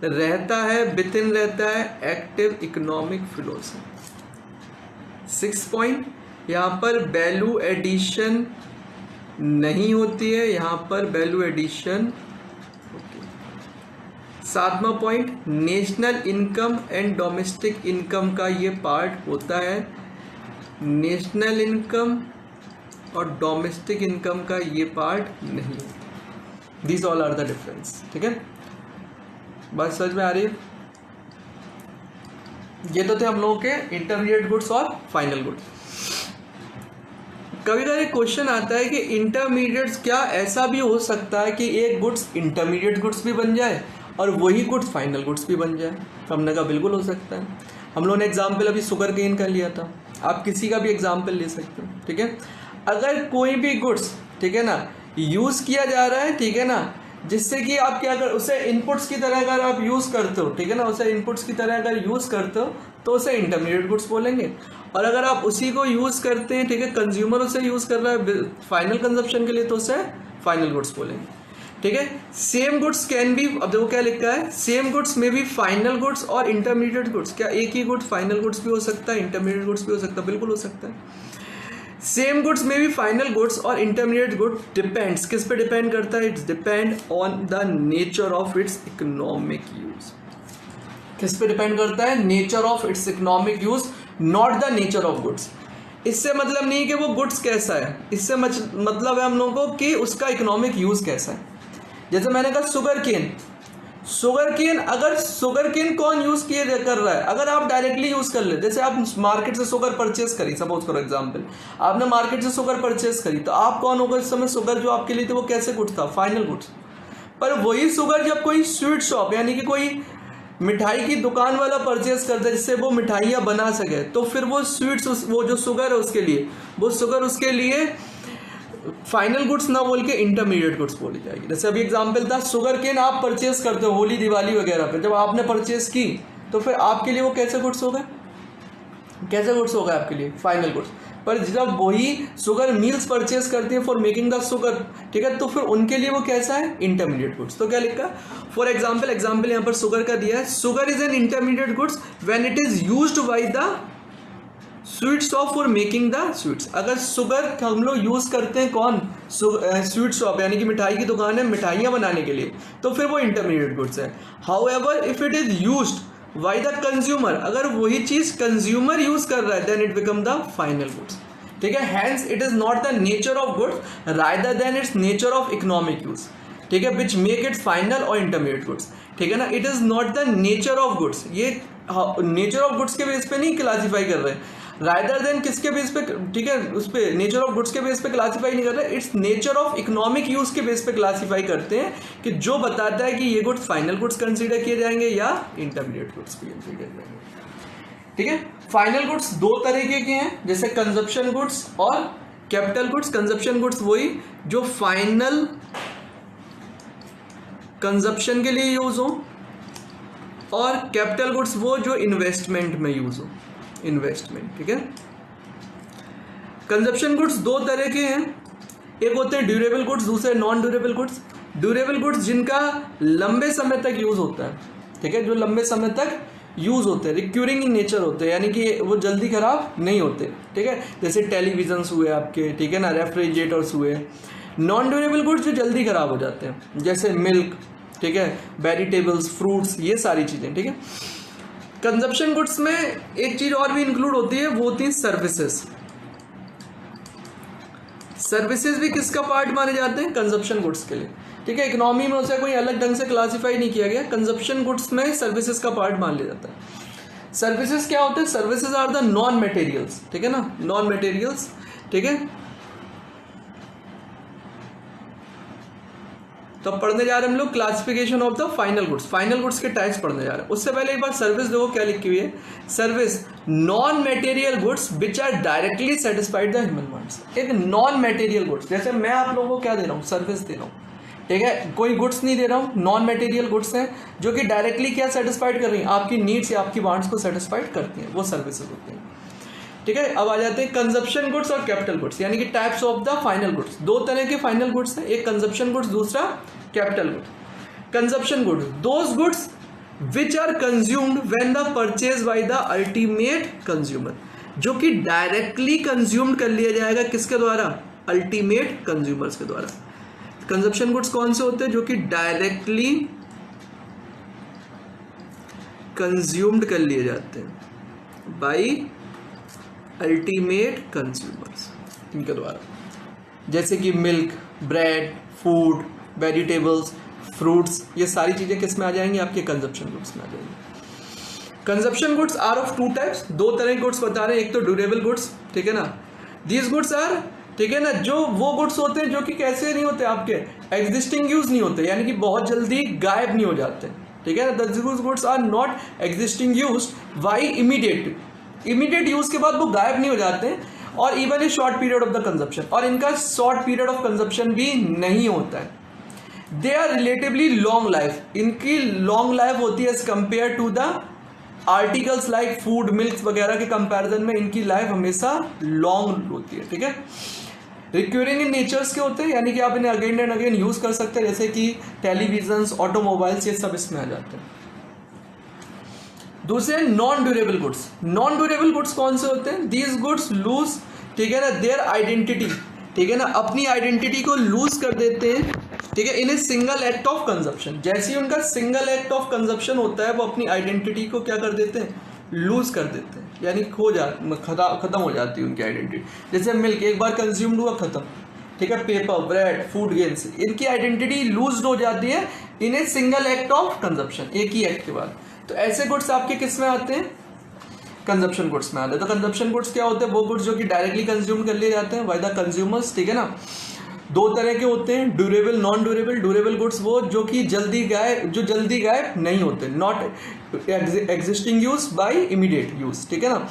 रहता है, विद इन रहता है एक्टिव इकोनॉमिक फ्लो से। सिक्स पॉइंट, यहां पर वैल्यू एडिशन नहीं होती है, यहां पर वैल्यू एडिशन होती है। सातवां point, national income and domestic income का ये पार्ट होता है, नेशनल इनकम और डोमेस्टिक इनकम का ये पार्ट नहीं होता। These all are the difference, ठीक है। बात समझ में आ रही है? ये तो थे हम लोगों के इंटरमीडिएट गुड्स और फाइनल गुड्स। कभी कभी क्वेश्चन आता है कि इंटरमीडिएट्स, क्या ऐसा भी हो सकता है कि एक गुड्स इंटरमीडिएट गुड्स भी बन जाए और वही गुड्स फाइनल गुड्स भी बन जाए? हमने कहा बिल्कुल हो सकता है। हम लोगों ने एग्जाम्पल अभी शुगर केन का लिया था, आप किसी का भी एग्जाम्पल ले सकते हो, ठीक है। अगर कोई भी गुड्स, ठीक है ना, यूज किया जा रहा है, ठीक है ना, जिससे कि आप क्या कर, उसे इनपुट्स की तरह अगर आप यूज करते हो, ठीक है ना, उसे इनपुट्स की तरह अगर यूज करते हो तो उसे इंटरमीडिएट गुड्स बोलेंगे। और अगर आप उसी को यूज करते हैं, ठीक है, कंज्यूमर उसे यूज कर रहा है फाइनल कंजप्शन के लिए, तो उसे फाइनल गुड्स बोलेंगे, ठीक है। सेम गुड्स कैन बी, अब देखो क्या लिखा है, सेम गुड्स में भी फाइनल गुड्स और इंटरमीडिएट गुड्स। क्या एक ही गुड फाइनल गुड्स भी हो सकता है, इंटरमीडिएट गुड्स भी हो सकता है? बिल्कुल हो सकता है। सेम गुड्स में भी फाइनल गुड्स और इंटरमीडिएट गुड डिपेंड्स, किस पे डिपेंड करता है? It's depend on the nature of its economic use. किस पे डिपेंड करता है? Nature of its economic use, not the nature of goods. इससे मतलब नहीं कि वो गुड्स कैसा है, इससे मतलब है हम लोगों को कि उसका इकोनॉमिक यूज कैसा है। जैसे मैंने कहा शुगर केन, शुगर केन, अगर शुगर केन कौन यूज किए कर रहा है, अगर आप डायरेक्टली यूज कर ले, जैसे आप मार्केट से शुगर परचेस करी, सपोज फॉर एग्जांपल आपने मार्केट से शुगर परचेस करी, तो आप कौन होगा इस समय, शुगर जो आपके लिए थे वो कैसे गुड्स था, फाइनल गुड्स। पर वही शुगर जब कोई स्वीट शॉप यानी कि कोई मिठाई की दुकान वाला परचेस करता है जिससे वो मिठाइयाँ बना सके, तो फिर वो स्वीट्स, वो जो शुगर है उसके लिए, वो शुगर उसके लिए फाइनल गुड्स ना बोल के इंटरमीडिएट गुड्स बोली जाएगी। जैसे अभी एग्जांपल था, शुगर केन आप परचेस करते हो होली दिवाली वगैरह पे, जब आपने परचेस की तो फिर आपके लिए वो कैसे गुड्स हो गए, कैसे गुड्स हो गए आपके लिए, फाइनल गुड्स। पर जब वही शुगर मिल्स परचेस करती है फॉर मेकिंग द शुगर, ठीक है, तो फिर उनके लिए वो कैसा है, इंटरमीडिएट गुड्स। तो क्या लिखा, फॉर एग्जाम्पल यहाँ पर शुगर का दिया है, sugar is an intermediate goods when it is used by the sweet shop for making the sweets. अगर शुगर हम लोग यूज करते हैं कौन, स्वीट शॉप यानी कि मिठाई की दुकान है मिठाइयाँ बनाने के लिए, तो फिर वो इंटरमीडिएट गुड्स है। However if it is used by the consumer, अगर वही चीज कंज्यूमर यूज कर रहा है then it become the final goods, ठीक है। Hence it is not the nature of goods rather than its nature of economic use, ठीक है, विच मेक इट फाइनल और इंटरमीडिएट गुड्स, ठीक है ना। It is not the nature of goods, ये nature of goods के base पे नहीं क्लासीफाई कर रहे हैं, रादर देन किसके बेस पे, ठीक है, उस पे नेचर ऑफ गुड्स के बेस पे क्लासीफाई नहीं कर रहे, it's nature of economic use के बेस पे क्लासीफाई करते हैं, कि जो बताता है कि ये गुड्स फाइनल गुड्स कंसीडर किए जाएंगे या इंटरमीडिएट गुड्स कंसीडर किए जाएंगे, ठीक है। फाइनल गुड्स दो तरीके के हैं, जैसे कंजप्शन गुड्स और कैपिटल गुड्स। कंजप्शन गुड्स वही जो फाइनल कंजप्शन के लिए यूज हो, और कैपिटल गुड्स वो जो इन्वेस्टमेंट में यूज हो, इन्वेस्टमेंट, ठीक है। कंजप्शन गुड्स दो तरह के हैं, एक होते हैं ड्यूरेबल गुड्स, दूसरे non durable goods. Durable goods जिनका लंबे समय तक यूज होता है, ठीक है, जो लंबे समय तक यूज होते हैं, रिक्यूरिंग इन नेचर होते हैं, यानी कि वो जल्दी खराब नहीं होते, ठीक है, जैसे टेलीविजन्स हुए आपके, ठीक है ना, रेफ्रिजरेटर्स हुए। नॉन ड्यूरेबल गुड्स जो जल्दी खराब हो जाते हैं, जैसे मिल्क, ठीक है, वेजिटेबल्स, फ्रूट्स, ये सारी चीजें, ठीक है। कंजप्शन गुड्स में एक चीज और भी इंक्लूड होती है, वो होती है सर्विसेज। सर्विसेज भी किसका पार्ट माने जाते हैं, कंजप्शन गुड्स के लिए, ठीक है। इकोनॉमी में उसे कोई अलग ढंग से क्लासिफाई नहीं किया गया, कंजप्शन गुड्स में सर्विसेज का पार्ट मान लिया जाता है। सर्विसेज क्या होते हैं, services are the non materials, ठीक है ना, नॉन मटेरियल्स, ठीक है। तो अब पढ़ने जा रहे हैं हम लोग classification of the final goods, final goods के टाइप्स पढ़ने जा रहे हैं। उससे पहले एक बार सर्विस देखो क्या लिखी हुई है, service non material goods which are directly satisfied the human wants. एक नॉन मटेरियल गुड्स, जैसे मैं आप लोगों को क्या दे रहा हूँ, सर्विस दे रहा हूँ, ठीक है, कोई गुड्स नहीं दे रहा हूँ, नॉन मटेरियल गुड्स हैं जो कि डायरेक्टली क्या सेटिस्फाइड कर रही हैं, आपकी नीड्स या आपकी वांट्स को सेटिस्फाइड करती हैं, वो सर्विसेज होती हैं, ठीक है। अब आ जाते हैं कंजप्शन गुड्स और कैपिटल गुड्स, यानी कि types of the final goods. दो तरह के फाइनल गुड्स हैं, एक कंजप्शन गुड्स, दूसरा capital goods. Consumption goods those goods which are consumed when the purchase by the ultimate consumer, जो कि डायरेक्टली कंज्यूम्ड कर लिया जाएगा किसके द्वारा, अल्टीमेट कंज्यूमर्स के द्वारा। कंजप्शन गुड्स कौन से होते हैं, जो कि डायरेक्टली कंज्यूम्ड कर लिए जाते हैं बाय अल्टीमेट कंज्यूमर्स, इनके द्वारा, जैसे कि milk, bread, food, vegetables, fruits, ये सारी चीजें किस में आ जाएंगी, आपके कंजप्शन गुड्स में आ जाएंगी। Consumption goods are of two types, दो तरह के गुड्स बता रहे हैं, एक तो ड्यूरेबल गुड्स, ठीक है ना, दीज गुड्स आर, ठीक है ना, जो वो गुड्स होते हैं जो कि कैसे नहीं होते, आपके एग्जिस्टिंग यूज नहीं होते, यानी कि बहुत जल्दी गायब नहीं हो जाते, ठीक है ना। These goods are not existing use by immediate use के बाद वो गायब नहीं हो जाते हैं, और even a short period of the consumption, और इनका शॉर्ट पीरियड ऑफ कंजप्शन भी नहीं होता है। They are relatively long life, इनकी लॉन्ग लाइफ होती है as compare to the articles like food, milk वगैरह के कंपैरिजन में इनकी लाइफ हमेशा लॉन्ग होती है, ठीक है। रिक्यूरिंग इन नेचर्स के होते हैं, यानी कि आप इन्हें अगेन एंड अगेन यूज कर सकते हैं, जैसे कि टेलीविजन, ऑटोमोबाइल्स, ये सब इसमें आ जाते हैं। दूसरे non durable goods. Non durable goods कौन से होते हैं, दीज गुड्स लूज, ठीक है ना, देयर आइडेंटिटी, ठीक है ना, अपनी आइडेंटिटी को लूज कर देते हैं, ठीक है, in a single act of consumption. जैसे ही उनका सिंगल एक्ट ऑफ कंजप्शन होता है, वो अपनी आइडेंटिटी को क्या कर देते हैं, लूज कर देते हैं, यानी खत्म हो जाती है उनकी आइडेंटिटी। जैसे मिल्क एक बार कंज्यूम्ड हुआ, खत्म, ठीक है। पेपर, ब्रेड, फूड गेन्स, इनकी आइडेंटिटी लूज हो जाती है in a single act of consumption, एक ही एक्ट के बाद। तो ऐसे गुड्स आपके किस में आते हैं? कंजप्शन गुड्स में आते हैं। तो कंजप्शन गुड्स क्या होते हैं? वो गुड्स जो कि डायरेक्टली कंज्यूम कर लिए जाते हैं बाय द कंज्यूमर्स, ठीक है ना। दो तरह के होते हैं, durable, non durable. Durable goods वो जो कि जल्दी गायब नहीं होते, not existing use by immediate use, ठीक है ना।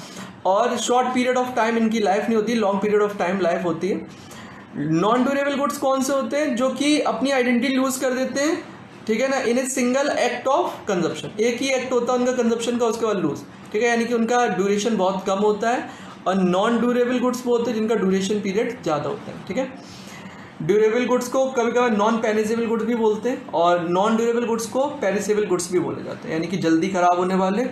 और शॉर्ट पीरियड ऑफ टाइम इनकी लाइफ नहीं होती, long period of time life होती है। नॉन ड्यूरेबल गुड्स कौन से होते हैं? जो कि अपनी आइडेंटिटी लूज कर देते हैं, ठीक है ना, in a single act of consumption. एक ही एक्ट होता है उनका कंजप्शन का, उसके बाद लूज, ठीक है, यानी कि उनका ड्यूरेशन बहुत कम होता है। और नॉन ड्यूरेबल गुड्स वो होते हैं जिनका ड्यूरेशन पीरियड ज़्यादा होता है, ठीक है। ड्यूरेबल गुड्स को कभी कभी नॉन पेरिसेबल गुड्स भी बोलते हैं, और नॉन ड्यूरेबल गुड्स को पेरिसेबल गुड्स भी बोले जाते हैं। यानी कि जल्दी खराब होने वाले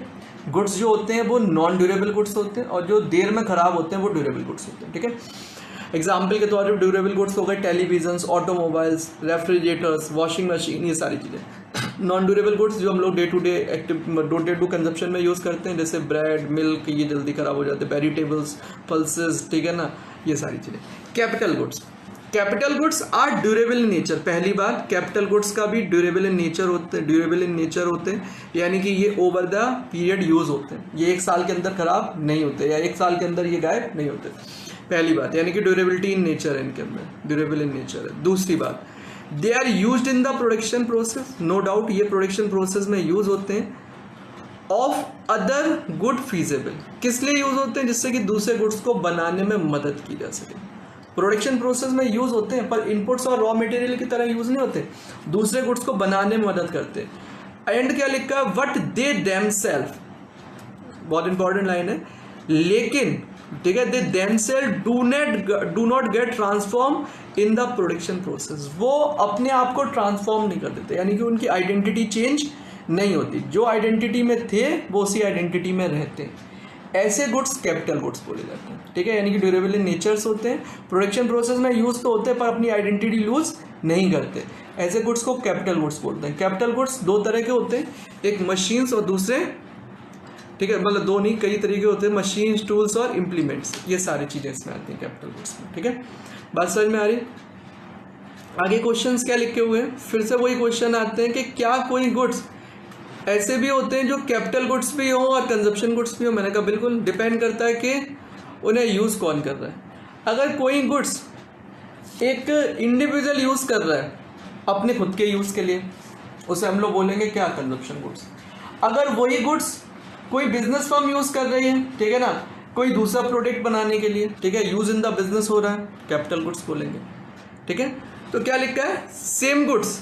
गुड्स जो होते हैं वो नॉन ड्यूरेबल गुड्स होते हैं, और जो देर में खराब होते हैं वो ड्यूरेबल गुड्स होते हैं, ठीक है। एग्जाम्पल के तौर पर ड्यूरेबल गुड्स हो गए televisions, automobiles, refrigerators, washing machine, ये सारी चीज़ें। नॉन ड्यूरेबल गुड्स जो हम लोग डे टू कंजप्शन में यूज़ करते हैं, जैसे ब्रेड, मिल्क, ये जल्दी खराब हो जाते हैं, वेजिटेबल्स, पल्सेस, ठीक है ना, ये सारी चीज़ें। Capital goods, capital goods are durable in nature. पहली बात, कैपिटल गुड्स का भी ड्यूरेबल इन नेचर होते हैं, यानी कि ये ओवर द पीरियड यूज होते हैं, ये एक साल के अंदर खराब नहीं होते, या एक साल के अंदर ये गायब नहीं होते। पहली बात, यानी कि ड्यूरेबिलिटी इन नेचर है इनके अंदर, ड्यूरेबल इन नेचर है। दूसरी बात, they are used in the production process, no doubt ये प्रोडक्शन प्रोसेस में यूज होते हैं, ऑफ अदर गुड फीजेबल। किस लिए यूज होते हैं? जिससे कि दूसरे गुड्स को बनाने में मदद की जा सके। प्रोडक्शन प्रोसेस में यूज होते हैं, पर इनपुट्स और रॉ मटेरियल की तरह यूज नहीं होते, दूसरे गुड्स को बनाने में मदद करते हैं। एंड क्या लिखा है? व्हाट दे देमसेल्फ, बहुत इंपॉर्टेंट लाइन है, लेकिन ठीक है, they themselves do not get transform in the production process. वो अपने आप को ट्रांसफॉर्म नहीं कर देते, यानी कि उनकी आइडेंटिटी चेंज नहीं होती, जो आइडेंटिटी में थे वो उसी आइडेंटिटी में रहते हैं। ऐसे गुड्स कैपिटल गुड्स बोले जाते हैं, ठीक है, यानी कि ड्यूरेबल इन नेचर्स होते हैं, प्रोडक्शन प्रोसेस में यूज तो होते हैं पर अपनी आइडेंटिटी लूज नहीं करते। ऐसे गुड्स को कैपिटल गुड्स बोलते हैं। कैपिटल गुड्स दो तरह के होते हैं, एक मशीन्स और दूसरे, ठीक है, मतलब दो नहीं कई तरीके होते हैं, मशीन्स, टूल्स और इम्प्लीमेंट्स, ये सारी चीजें इसमें आती हैं कैपिटल गुड्स में, ठीक है। बात समझ में आ रही? आगे क्वेश्चंस क्या लिखे हुए हैं? फिर से वही क्वेश्चन आते हैं कि क्या कोई गुड्स ऐसे भी होते हैं जो कैपिटल गुड्स भी हो और कंजप्शन गुड्स भी हो? मैंने कहा बिल्कुल, डिपेंड करता है कि उन्हें यूज़ कौन कर रहा है। अगर कोई गुड्स एक इंडिविजुअल यूज़ कर रहा है अपने खुद के यूज़ के लिए, उसे हम लोग बोलेंगे क्या? Consumption goods. अगर वही गुड्स कोई बिजनेस फर्म यूज़ कर रही है, ठीक है ना, कोई दूसरा प्रोडक्ट बनाने के लिए, ठीक है, यूज इन द बिजनेस हो रहा है, कैपिटल गुड्स बोलेंगे, ठीक है। तो क्या लिखा है? Same goods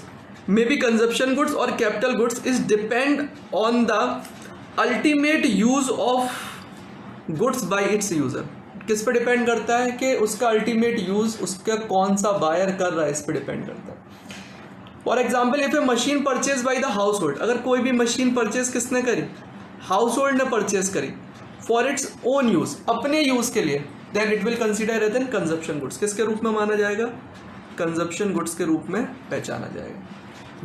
may be consumption goods और capital goods is depend on the ultimate use of goods by its user. किस पे डिपेंड करता है? कि उसका अल्टीमेट यूज उसका कौन सा बायर कर रहा है, इस पे डिपेंड करता है। For example, if a machine purchase by the household, अगर कोई भी मशीन परचेज किसने करी? हाउस होल्ड ने परचेज करी फॉर इट्स ओन यूज, अपने यूज के लिए, then it will consider as an consumption goods. किसके रूप में माना जाएगा? कंजप्शन गुड्स के रूप में पहचाना जाएगा।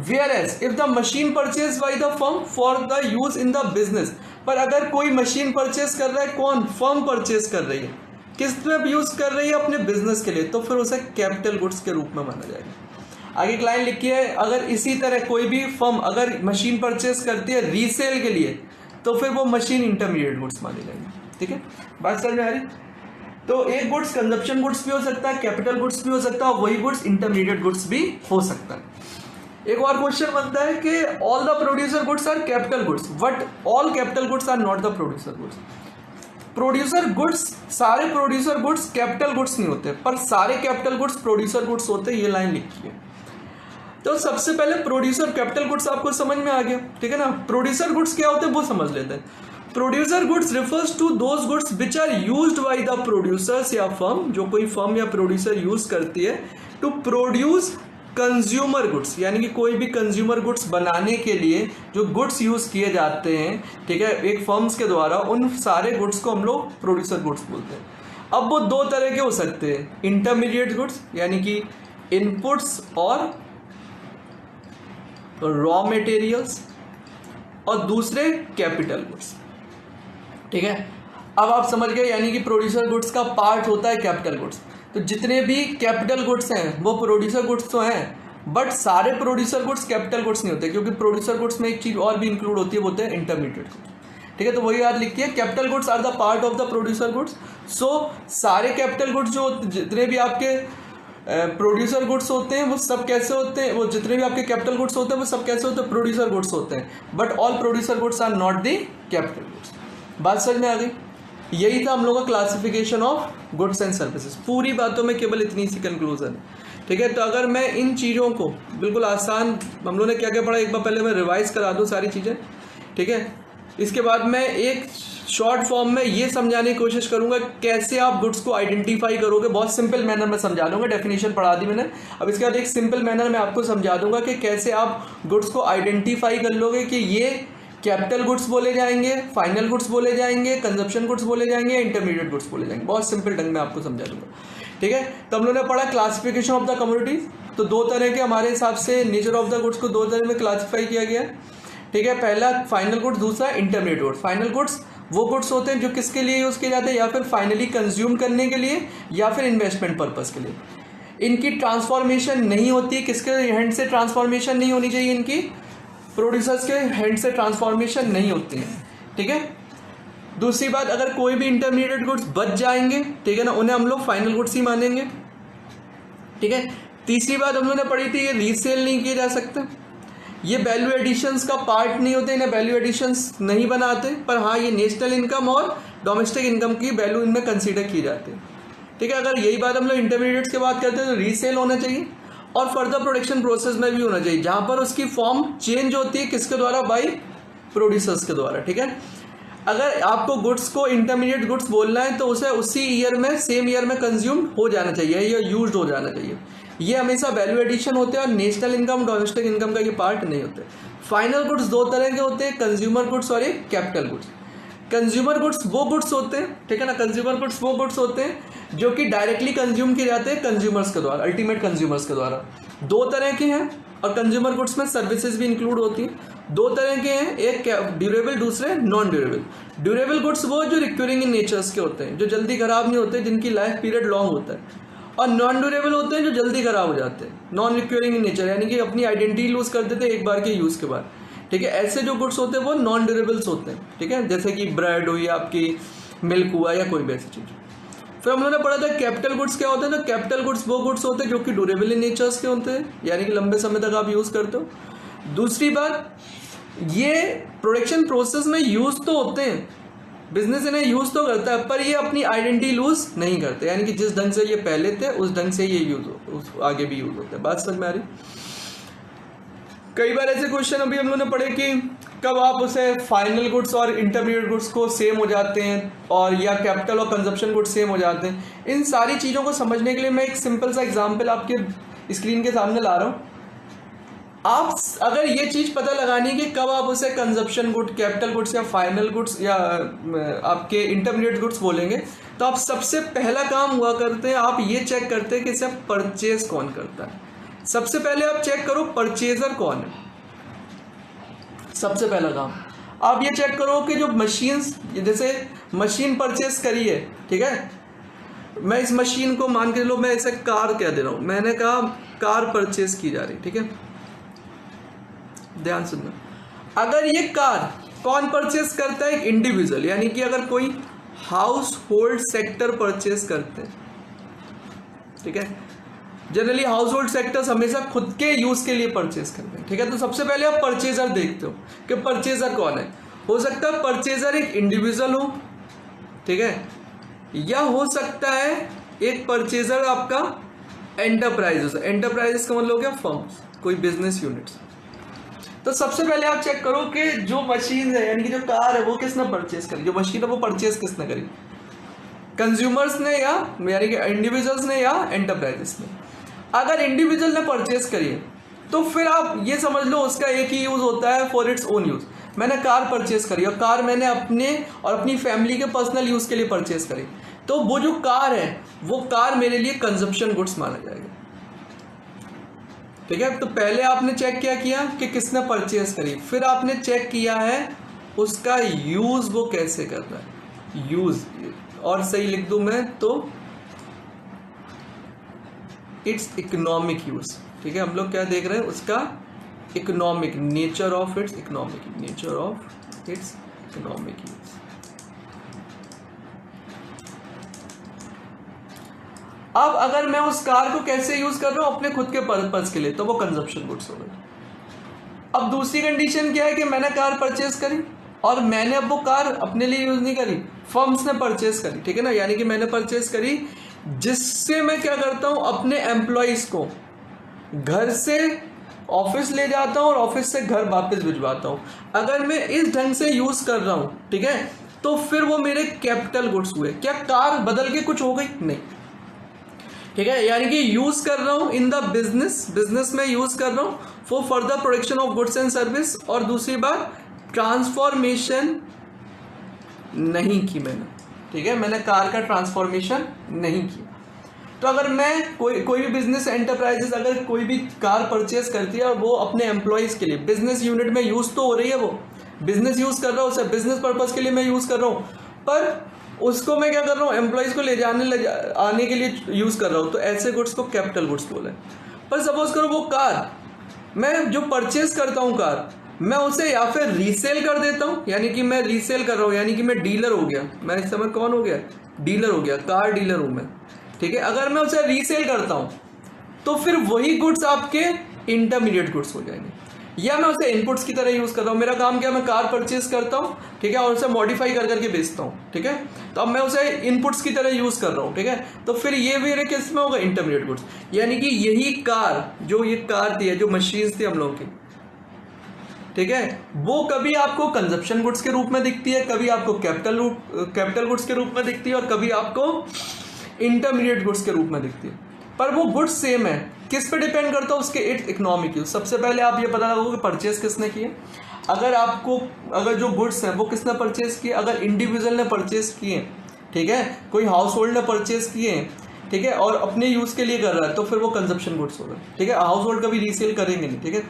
Whereas if the machine purchased by the firm for the use in the business, पर अगर कोई मशीन परचेज कर रहा है, कौन? फर्म परचेज कर रही है, किस में यूज कर रही है? अपने बिजनेस के लिए, तो फिर उसे कैपिटल गुड्स के रूप में माना जाएगा। आगे क्लाइन लिखी है, अगर इसी तरह कोई भी फर्म अगर मशीन परचेज करती है रीसेल के लिए, तो फिर वो मशीन इंटरमीडिएट गुड्स मानी जाएगी, ठीक है। बात समझ में आ रही? तो एक गुड्स कंजप्शन गुड्स भी हो सकता है, कैपिटल गुड्स भी हो सकता है, और वही गुड्स इंटरमीडिएट गुड्स भी हो सकता है। एक और क्वेश्चन बनता है कि all the producer goods are capital goods, but all capital goods are not the producer goods. Producer goods, सारे प्रोड्यूसर गुड्स कैपिटल गुड्स नहीं होते, पर सारे कैपिटल गुड्स प्रोड्यूसर गुड्स होते हैं, ये लाइन लिखी है। तो सबसे पहले प्रोड्यूसर कैपिटल गुड्स आपको समझ में आ गया, ठीक है ना। प्रोड्यूसर गुड्स क्या होते हैं वो समझ लेते हैं। Producer goods refers to those goods which are used by the producers या फर्म, जो कोई फर्म या प्रोड्यूसर यूज करती है टू प्रोड्यूस कंज्यूमर गुड्स, यानी कि कोई भी कंज्यूमर गुड्स बनाने के लिए जो गुड्स यूज किए जाते हैं, ठीक है, एक फर्म्स के द्वारा, उन सारे गुड्स को हम लोग प्रोड्यूसर गुड्स बोलते हैं। अब वो दो तरह के हो सकते हैं, इंटरमीडिएट गुड्स यानी कि इनपुट्स और रॉ मटेरियल्स, और दूसरे कैपिटल गुड्स, ठीक है। अब आप समझ गए, यानी कि प्रोड्यूसर गुड्स का पार्ट होता है कैपिटल गुड्स। तो जितने भी कैपिटल गुड्स हैं वो प्रोड्यूसर गुड्स तो हैं, बट सारे प्रोड्यूसर गुड्स कैपिटल गुड्स नहीं होते, क्योंकि प्रोड्यूसर गुड्स में एक चीज और भी इंक्लूड होती है, वो होते हैं इंटरमीडिएट गुड्स। ठीक है, तो वही याद लिखिए, capital goods are the part of the producer goods. So सारे कैपिटल गुड्स जो जितने भी आपके प्रोड्यूसर गुड्स होते हैं वो सब कैसे होते हैं, वो जितने भी आपके कैपिटल गुड्स होते हैं वो सब कैसे होते हैं, प्रोड्यूसर गुड्स होते हैं। But all producer goods are not the capital goods. बात समझ में आ गई? यही था हम लोग का classification of goods and services. पूरी बातों में केवल इतनी सी कंक्लूजन है। ठीक है, तो अगर मैं इन चीज़ों को बिल्कुल आसान, हम लोगों ने क्या क्या पढ़ा एक बार पहले मैं रिवाइज करा दूँ सारी चीज़ें। ठीक है, इसके बाद मैं एक शॉर्ट फॉर्म में ये समझाने की कोशिश करूंगा कैसे आप गुड्स को आइडेंटिफाई करोगे। बहुत सिंपल मैनर में समझा दूंगा, डेफिनेशन पढ़ा दी मैंने। अब इसके बाद एक सिंपल मैनर में आपको समझा दूंगा कि कैसे आप गुड्स को आइडेंटिफाई कर लोगे कि ये कैपिटल गुड्स बोले जाएंगे, फाइनल गुड्स बोले जाएंगे, कंजप्शन गुड्स बोले जाएंगे, इंटरमीडिएट गुड्स बोले जाएंगे। बहुत सिंपल ढंग में आपको समझा दूंगा। ठीक है, तो हम लोगों ने पढ़ा क्लासिफिकेशन ऑफ द कमोडिटीज। तो दो तरह के हमारे हिसाब से नेचर ऑफ द गुड्स को दो तरह में क्लासिफाई किया गया है। ठीक है, पहला फाइनल गुड्स, दूसरा इंटरमीडिएट गुड्स। फाइनल गुड्स वो गुड्स होते हैं जो किसके लिए यूज किए जाते हैं, या फिर फाइनली कंज्यूम करने के लिए या फिर इन्वेस्टमेंट पर्पस के लिए। इनकी ट्रांसफॉर्मेशन नहीं होती, किसके हैंड से ट्रांसफॉर्मेशन नहीं होनी चाहिए, इनकी प्रोड्यूसर्स के हैंड से ट्रांसफॉर्मेशन नहीं होती है। ठीक है, दूसरी बात, अगर कोई भी इंटरमीडिएट गुड्स बच जाएंगे, ठीक है ना, उन्हें हम लोग फाइनल गुड्स ही मानेंगे। ठीक है, तीसरी बात हम लोगों ने पढ़ी थी, ये रीसेल नहीं किए जा सकते, ये वैल्यू एडिशंस का पार्ट नहीं होते, इन्हें वैल्यू एडिशंस नहीं बनाते, पर हाँ ये नेशनल इनकम और डोमेस्टिक इनकम की वैल्यू इनमें कंसीडर की जाती है। ठीक है, अगर यही बात हम लोग इंटरमीडिएट्स की बात करते हैं तो रीसेल होना चाहिए और फर्दर प्रोडक्शन प्रोसेस में भी होना चाहिए, जहां पर उसकी फॉर्म चेंज होती है किसके द्वारा, बाई प्रोड्यूसर्स के द्वारा। ठीक है, अगर आपको गुड्स को इंटरमीडिएट गुड्स बोलना है तो उसे उसी ईयर में, सेम ईयर में कंज्यूम हो जाना चाहिए या यूज्ड हो जाना चाहिए। ये हमेशा वैल्यू एडिशन होते हैं और नेशनल इनकम डोमेस्टिक इनकम का ये पार्ट नहीं होते। फाइनल गुड्स दो तरह के होते हैं, कंज्यूमर गुड्स और एक कैपिटल गुड्स। कंज्यूमर गुड्स वो गुड्स होते हैं, ठीक है ना, कंज्यूमर गुड्स वो गुड्स होते हैं जो कि डायरेक्टली कंज्यूम किए जाते हैं कंज्यूमर्स के द्वारा, अल्टीमेट कंज्यूमर्स के द्वारा। दो तरह के हैं, और कंज्यूमर गुड्स में सर्विसेज भी इंक्लूड होती हैं। दो तरह के हैं, एक ड्यूरेबल, दूसरे नॉन ड्यूरेबल। ड्यूरेबल गुड्स वो जो रिक्यूरिंग इन नेचर्स के होते हैं, जो जल्दी खराब नहीं होते, जिनकी लाइफ पीरियड लॉन्ग होता है। और नॉन ड्यूरेबल होते हैं जो जल्दी खराब हो जाते हैं, नॉन रिक्यूरिंग इन नेचर, यानी कि अपनी आइडेंटिटी लूज कर देते हैं एक बार के यूज के बाद। ठीक है, ऐसे जो गुड्स होते हैं वो नॉन ड्यूरेबल्स होते हैं। ठीक है, जैसे कि ब्रेड हुई, आपकी मिल्क हुआ, या कोई भी ऐसी चीज। फिर हम लोगों ने पढ़ा था कैपिटल गुड्स क्या होते हैं। तो कैपिटल गुड्स वो गुड्स होते हैं जो कि ड्यूरेबल इन नेचर्स के होते हैं, यानी कि लंबे समय तक आप यूज करते हो। दूसरी बात, ये प्रोडक्शन प्रोसेस में यूज तो होते हैं, बिजनेस इन्हें यूज तो करता है, पर ये अपनी आइडेंटिटी लूज नहीं करते, यानी कि जिस ढंग से ये पहले थे उस ढंग से ये यूज आगे भी यूज होते हैं। बात समझ में आ रही? कई बार ऐसे क्वेश्चन अभी हम लोगों ने पढ़े कि कब आप उसे फाइनल गुड्स और इंटरमीडिएट गुड्स को सेम हो जाते हैं, और या कैपिटल और कंजप्शन गुड्स सेम हो जाते हैं। इन सारी चीज़ों को समझने के लिए मैं एक सिंपल सा एग्जाम्पल आपके स्क्रीन के सामने ला रहा हूँ। आप अगर ये चीज पता लगानी है कि कब आप उसे कंजप्शन गुड, कैपिटल गुड्स या फाइनल गुड्स या आपके इंटरमीडिएट गुड्स बोलेंगे, तो आप सबसे पहला काम हुआ करते हैं, आप ये चेक करते हैं कि इसे परचेज कौन करता है। सबसे पहले आप चेक करो परचेजर कौन है। सबसे पहला काम आप ये चेक करो कि जो मशीन्स, जैसे मशीन परचेज करी है, ठीक है, मैं इस मशीन को मान के लो, मैं इसे कार कह दे रहा हूं, मैंने कहा कार परचेज की जा रही, ठीक है, ध्यान सुनना। अगर ये कार कौन परचेज करता है, एक इंडिविजुअल, यानी कि अगर कोई हाउस होल्ड सेक्टर परचेज करते हैं, ठीक है, जनरली हाउस होल्ड सेक्टर्स हमेशा खुद के यूज के लिए परचेज करते हैं, ठीक है। तो सबसे पहले आप परचेजर देखते हो कि परचेजर कौन है। हो सकता है परचेजर एक इंडिविजुअल हो, ठीक है, या हो सकता है एक परचेजर आपका एंटरप्राइजेस। एंटरप्राइजेस का मतलब हो गया फर्म्स, कोई बिजनेस यूनिट्स। तो सबसे पहले आप चेक करो कि जो मशीन है, यानी कि जो कार है, वो किसने परचेज करी, जो मशीन है वो परचेज किसने करी, कंज्यूमर्स ने या यानी कि इंडिविजुअल्स ने या एंटरप्राइजेस ने। अगर इंडिविजुअल ने परचेज करी है तो फिर आप ये समझ लो उसका एक ही यूज होता है, फॉर इट्स ओन यूज। मैंने कार परचेज करी और कार मैंने अपने और अपनी फैमिली के पर्सनल यूज के लिए परचेज करी, तो वो जो कार है वो कार मेरे लिए कंजप्शन गुड्स माना जाएगा, ठीक है। तो पहले आपने चेक क्या किया कि किसने परचेज करी, फिर आपने चेक किया है उसका यूज वो कैसे कर रहा है, यूज, और सही लिख दूं मैं तो इट्स इकोनॉमिक यूज, ठीक है, हम लोग क्या देख रहे हैं, उसका economic nature of its economic use. अब अगर मैं उस कार को कैसे यूज कर रहा हूं, अपने खुद के पर्पस के लिए, तो वो कंजप्शन गुड्स हो गए। अब दूसरी कंडीशन क्या है कि मैंने कार परचेज करी और मैंने अब वो कार अपने लिए यूज नहीं करी, फर्म्स ने परचेज करी, ठीक है ना, यानी कि मैंने परचेज करी जिससे मैं क्या करता हूं, अपने एम्प्लॉइज को घर से ऑफिस ले जाता हूं और ऑफिस से घर वापस भिजवाता हूं। अगर मैं इस ढंग से यूज कर रहा हूं, ठीक है, तो फिर वो मेरे कैपिटल गुड्स हुए। क्या कार बदल के कुछ हो गई? नहीं, ठीक है, यानी कि यूज कर रहा हूं इन द बिजनेस में यूज कर रहा हूं for further production of goods and service. और दूसरी बात, ट्रांसफॉर्मेशन नहीं की मैंने, ठीक है, मैंने कार का ट्रांसफॉर्मेशन नहीं किया। तो अगर मैं कोई भी बिजनेस एंटरप्राइजेस अगर कोई भी कार परचेज करती है और वो अपने एम्प्लॉयज के लिए बिजनेस यूनिट में यूज तो हो रही है, वो बिजनेस यूज कर रहा हूँ, उसे बिजनेस पर्पज के लिए मैं यूज कर रहा हूँ, पर उसको मैं क्या कर रहा हूँ, एम्प्लॉयज को ले आने के लिए यूज कर रहा हूँ, तो ऐसे गुड्स को कैपिटल गुड्स बोले। पर सपोज करो वो कार मैं जो परचेज करता हूँ कार, मैं उसे या फिर रीसेल कर देता हूँ, यानी कि मैं रीसेल कर रहा हूँ, यानी कि मैं डीलर हो गया, मैं इस समय कौन हो गया, डीलर हो गया, कार डीलर हूँ मैं, ठीक है। अगर मैं उसे रीसेल करता हूँ तो फिर वही गुड्स आपके इंटरमीडिएट गुड्स हो जाएंगे। या मैं उसे इनपुट्स की तरह यूज कर रहा हूँ, मेरा काम क्या, मैं कार परचेज करता हूँ, ठीक है, और उसे मॉडिफाई कर करके बेचता हूँ, ठीक है, तो अब मैं उसे इनपुट्स की तरह यूज कर रहा हूँ, ठीक है, तो फिर ये मेरे किस में होगा, इंटरमीडिएट गुड्स। यानी कि यही कार, जो ये कार थी, जो मशीन्स थी हम लोगों की, ठीक है, वो कभी आपको कंजप्शन गुड्स के रूप में दिखती है, कभी आपको कैपिटल गुड्स के रूप में दिखती है, और कभी आपको इंटरमीडिएट गुड्स के रूप में दिखती है, पर वो गुड्स सेम है। किस पे डिपेंड करता है, उसके इकोनॉमिक यूज। सबसे पहले आप ये पता लगाओ कि परचेज किसने किए। अगर जो गुड्स हैं वो किसने परचेज किए, अगर इंडिविजुअल ने परचेज किए, ठीक है, कोई हाउस होल्ड ने परचेज किए, ठीक है, और अपने यूज के लिए कर रहा है, तो फिर वो कंजप्शन गुड्स होगा, ठीक है, हाउस होल्ड कभी रीसेल करेंगे नहीं, ठीक है।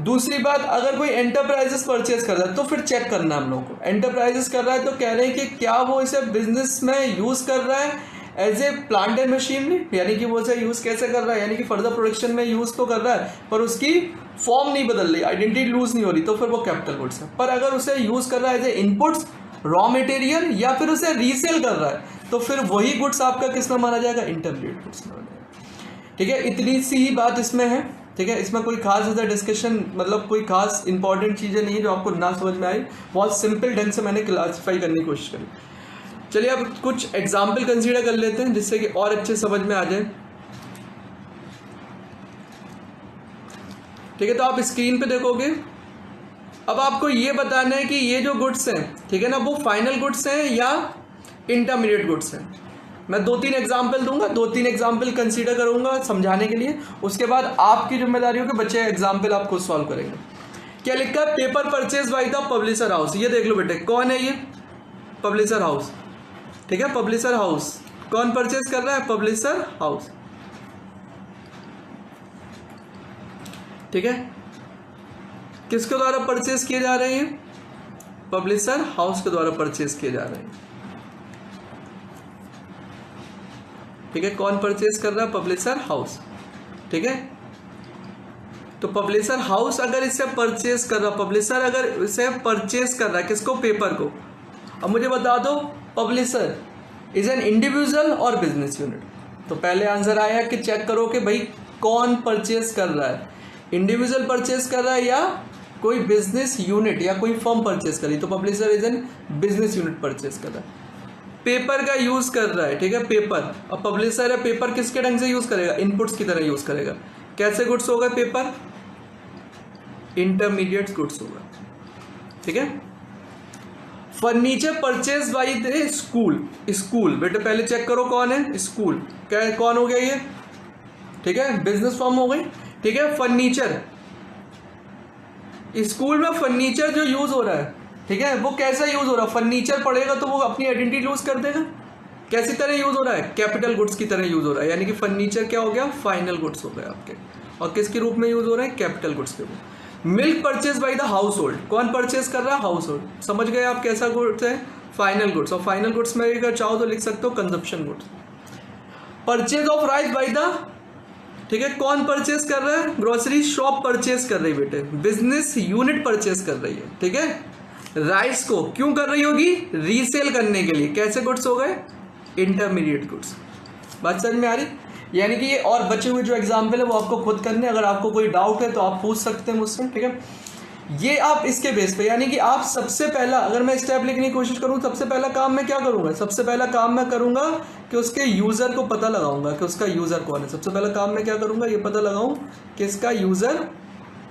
दूसरी बात, अगर कोई एंटरप्राइजेस परचेज कर रहा है तो फिर चेक करना है हम लोग को, एंटरप्राइजेस कर रहा है तो कह रहे हैं कि क्या वो इसे बिजनेस में यूज कर रहा है as a plant and machinery, यानी कि वो इसे यूज कैसे कर रहा है, यानी कि फर्दर प्रोडक्शन में यूज तो कर रहा है पर उसकी फॉर्म नहीं बदल रही, आइडेंटिटी लूज नहीं हो रही, तो फिर वो कैपिटल गुड्स है। पर अगर उसे यूज कर रहा है as a inputs, raw material, या फिर उसे रीसेल कर रहा है, तो फिर वही गुड्स आपका किस में माना जाएगा, इंटरमीडिएट गुड्स में माना जाएगा, ठीक है। इतनी सी ही बात इसमें है, ठीक है, इसमें कोई खास ऐसा डिस्कशन, मतलब कोई खास इंपॉर्टेंट चीज़ें नहीं है जो आपको ना समझ में आई, बहुत सिंपल ढंग से मैंने क्लासिफाई करने की कोशिश करी। चलिए अब कुछ एग्जाम्पल कंसीडर कर लेते हैं जिससे कि और अच्छे समझ में आ जाए, ठीक है। तो आप स्क्रीन पे देखोगे, अब आपको ये बताना है कि ये जो गुड्स हैं, ठीक है ना, वो फाइनल गुड्स हैं या इंटरमीडिएट गुड्स हैं। मैं 2-3 एग्जाम्पल दूंगा, 2-3 एग्जाम्पल कंसीडर करूंगा समझाने के लिए, उसके बाद आपकी जिम्मेदारी हो कि बच्चे एग्जाम्पल आप खुद सॉल्व करेंगे। क्या लिखा है, paper purchase by the publisher house. ये देख लो बेटे, कौन है ये, पब्लिशर हाउस, ठीक है, पब्लिशर हाउस कौन परचेज कर रहा है, पब्लिशर हाउस, ठीक है। किसके द्वारा परचेज किए जा रहे हैं, पब्लिशर हाउस के द्वारा परचेज किए जा रहे हैं, ठीक है। कौन परचेज कर रहा है, पब्लिशर हाउस, ठीक है। तो पब्लिशर हाउस अगर इसे परचेज कर रहा, पब्लिशर अगर इसे परचेज कर रहा है, किसको, पेपर को। अब मुझे बता दो, पब्लिशर इज एन इंडिविजुअल और बिजनेस यूनिट। तो पहले आंसर आया कि चेक करो कि भाई कौन परचेज कर रहा है, इंडिविजुअल परचेज कर रहा है या कोई बिजनेस यूनिट या कोई फर्म परचेज कर रही। तो publisher is an business unit purchase कर रहा है, पेपर का यूज कर रहा है, ठीक है, पेपर। अब पब्लिशर है, पेपर किसके ढंग से यूज करेगा, इनपुट्स की तरह यूज करेगा। कैसे गुड्स होगा पेपर, इंटरमीडिएट गुड्स होगा, ठीक है। Furniture purchase by the school बेटे पहले चेक करो कौन है, स्कूल, क्या कौन हो गया ये, ठीक है, बिजनेस फर्म हो गई, ठीक है। फर्नीचर, स्कूल में फर्नीचर जो यूज हो रहा है, ठीक है, वो कैसा यूज हो रहा है, फर्नीचर पढ़ेगा तो वो अपनी आइडेंटिटी लूज कर देगा। कैसी तरह यूज हो रहा है, कैपिटल गुड्स की तरह यूज हो रहा है, यानी कि फर्नीचर क्या हो गया, फाइनल गुड्स हो गए आपके, और किसके रूप में यूज हो रहा है, कैपिटल गुड्स के रूप। Milk purchase by the house hold, कौन परचेज कर रहा है, हाउस होल्ड। समझ गए आप कैसा गुड्स है, फाइनल गुड्स। और फाइनल गुड्स में अगर चाहो तो लिख सकते हो consumption goods. Purchase of rice by the ठीक है, कौन परचेस कर रहा है? ग्रोसरी शॉप परचेस कर रही है बेटे, बिजनेस यूनिट परचेस कर रही है। ठीक है, राइस को क्यों कर रही होगी? रीसेल करने के लिए। कैसे गुड्स हो गए? Intermediate goods. बात समझ में आ रही? यानी कि ये और बचे हुए जो एग्जाम्पल है वो आपको खुद करने, अगर आपको कोई डाउट है तो आप पूछ सकते हैं मुझसे। ठीक है, ये आप इसके बेस पे, यानी कि आप सबसे पहला, अगर मैं स्टेप लिखने की कोशिश करूं, सबसे पहला काम मैं क्या करूंगा? सबसे पहला काम मैं करूंगा कि उसके यूजर को पता लगाऊंगा कि उसका यूजर कौन है। सबसे पहला काम मैं क्या करूंगा? ये पता लगाऊं कि इसका यूजर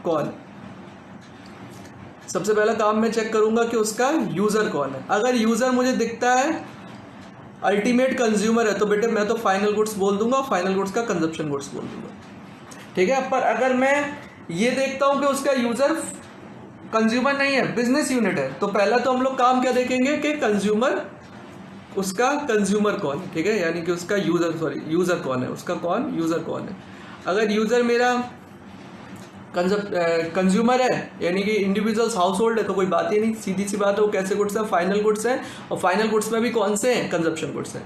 कौन है। सबसे पहला काम मैं चेक करूंगा कि उसका यूजर कौन है। अगर यूजर मुझे दिखता है अल्टीमेट कंज्यूमर है तो बेटे मैं तो फाइनल गुड्स बोल दूंगा, फाइनल गुड्स का कंजप्शन गुड्स बोल दूंगा। ठीक है, पर अगर मैं ये देखता हूं कि उसका यूजर कंज्यूमर नहीं है, बिजनेस यूनिट है, तो पहला तो हम लोग काम क्या देखेंगे कि कंज्यूमर, उसका कंज्यूमर कौन है। ठीक है, यानी कि उसका यूजर कौन है, उसका कौन यूजर कौन है। अगर यूजर मेरा कंज्यूमर है यानी कि इंडिविजुअल्स हाउस होल्ड है तो कोई बात ही नहीं, सीधी सी बात है। वो कैसे गुड्स है? फाइनल गुड्स है, और फाइनल गुड्स में भी कौन से हैं? कंजप्शन गुड्स हैं।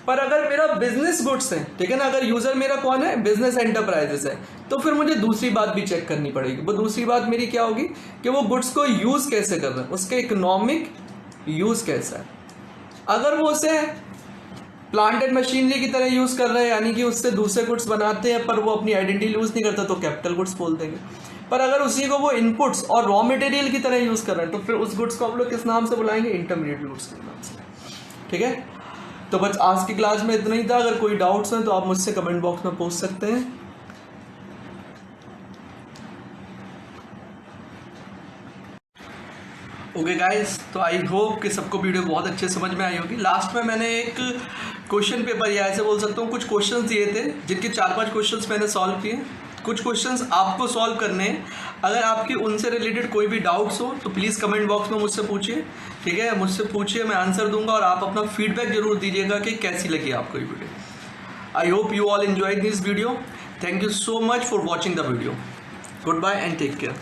पर अगर मेरा बिजनेस गुड्स है, ठीक है ना, अगर यूजर मेरा कौन है? बिजनेस एंटरप्राइजेस है, तो फिर मुझे दूसरी बात भी चेक करनी पड़ेगी। वो दूसरी बात मेरी क्या होगी कि वो गुड्स को यूज कैसे कर रहे हैं, उसके इकोनॉमिक यूज कैसा है। अगर वो उसे प्लांट एंड मशीनरी की तरह यूज कर रहे हैं, यानी कि उससे दूसरे गुड्स बनाते हैं पर वो अपनी आइडेंटिटी यूज नहीं करता, तो कैपिटल गुड्स बोल देंगे। पर अगर उसी को वो इनपुट्स और रॉ मटेरियल की तरह यूज कर रहे हैं तो फिर उस गुड्स को हम लोग किस नाम से बुलाएंगे? इंटरमीडिएट गुड्स के नाम से। ठीक है, तो बस आज की क्लास में इतना ही था। अगर कोई डाउट्स हैं तो आप मुझसे कमेंट बॉक्स में पूछ सकते हैं। ओके गाइस, तो आई होप कि सबको वीडियो बहुत अच्छे समझ में आई होगी। लास्ट में मैंने एक क्वेश्चन पेपर या ऐसे बोल सकता हूँ कुछ क्वेश्चंस दिए थे, जिनके 4-5 क्वेश्चंस मैंने सॉल्व किए। कुछ क्वेश्चंस आपको सॉल्व करने हैं। अगर आपकी उनसे रिलेटेड कोई भी डाउट्स हो तो प्लीज़ कमेंट बॉक्स में मुझसे पूछिए। ठीक है, मुझसे पूछिए, मैं आंसर दूंगा, और आप अपना फीडबैक जरूर दीजिएगा कि कैसी लगी आपको ये video. I hope you all enjoyed this video. Thank you so much for watching the video. Goodbye and take care.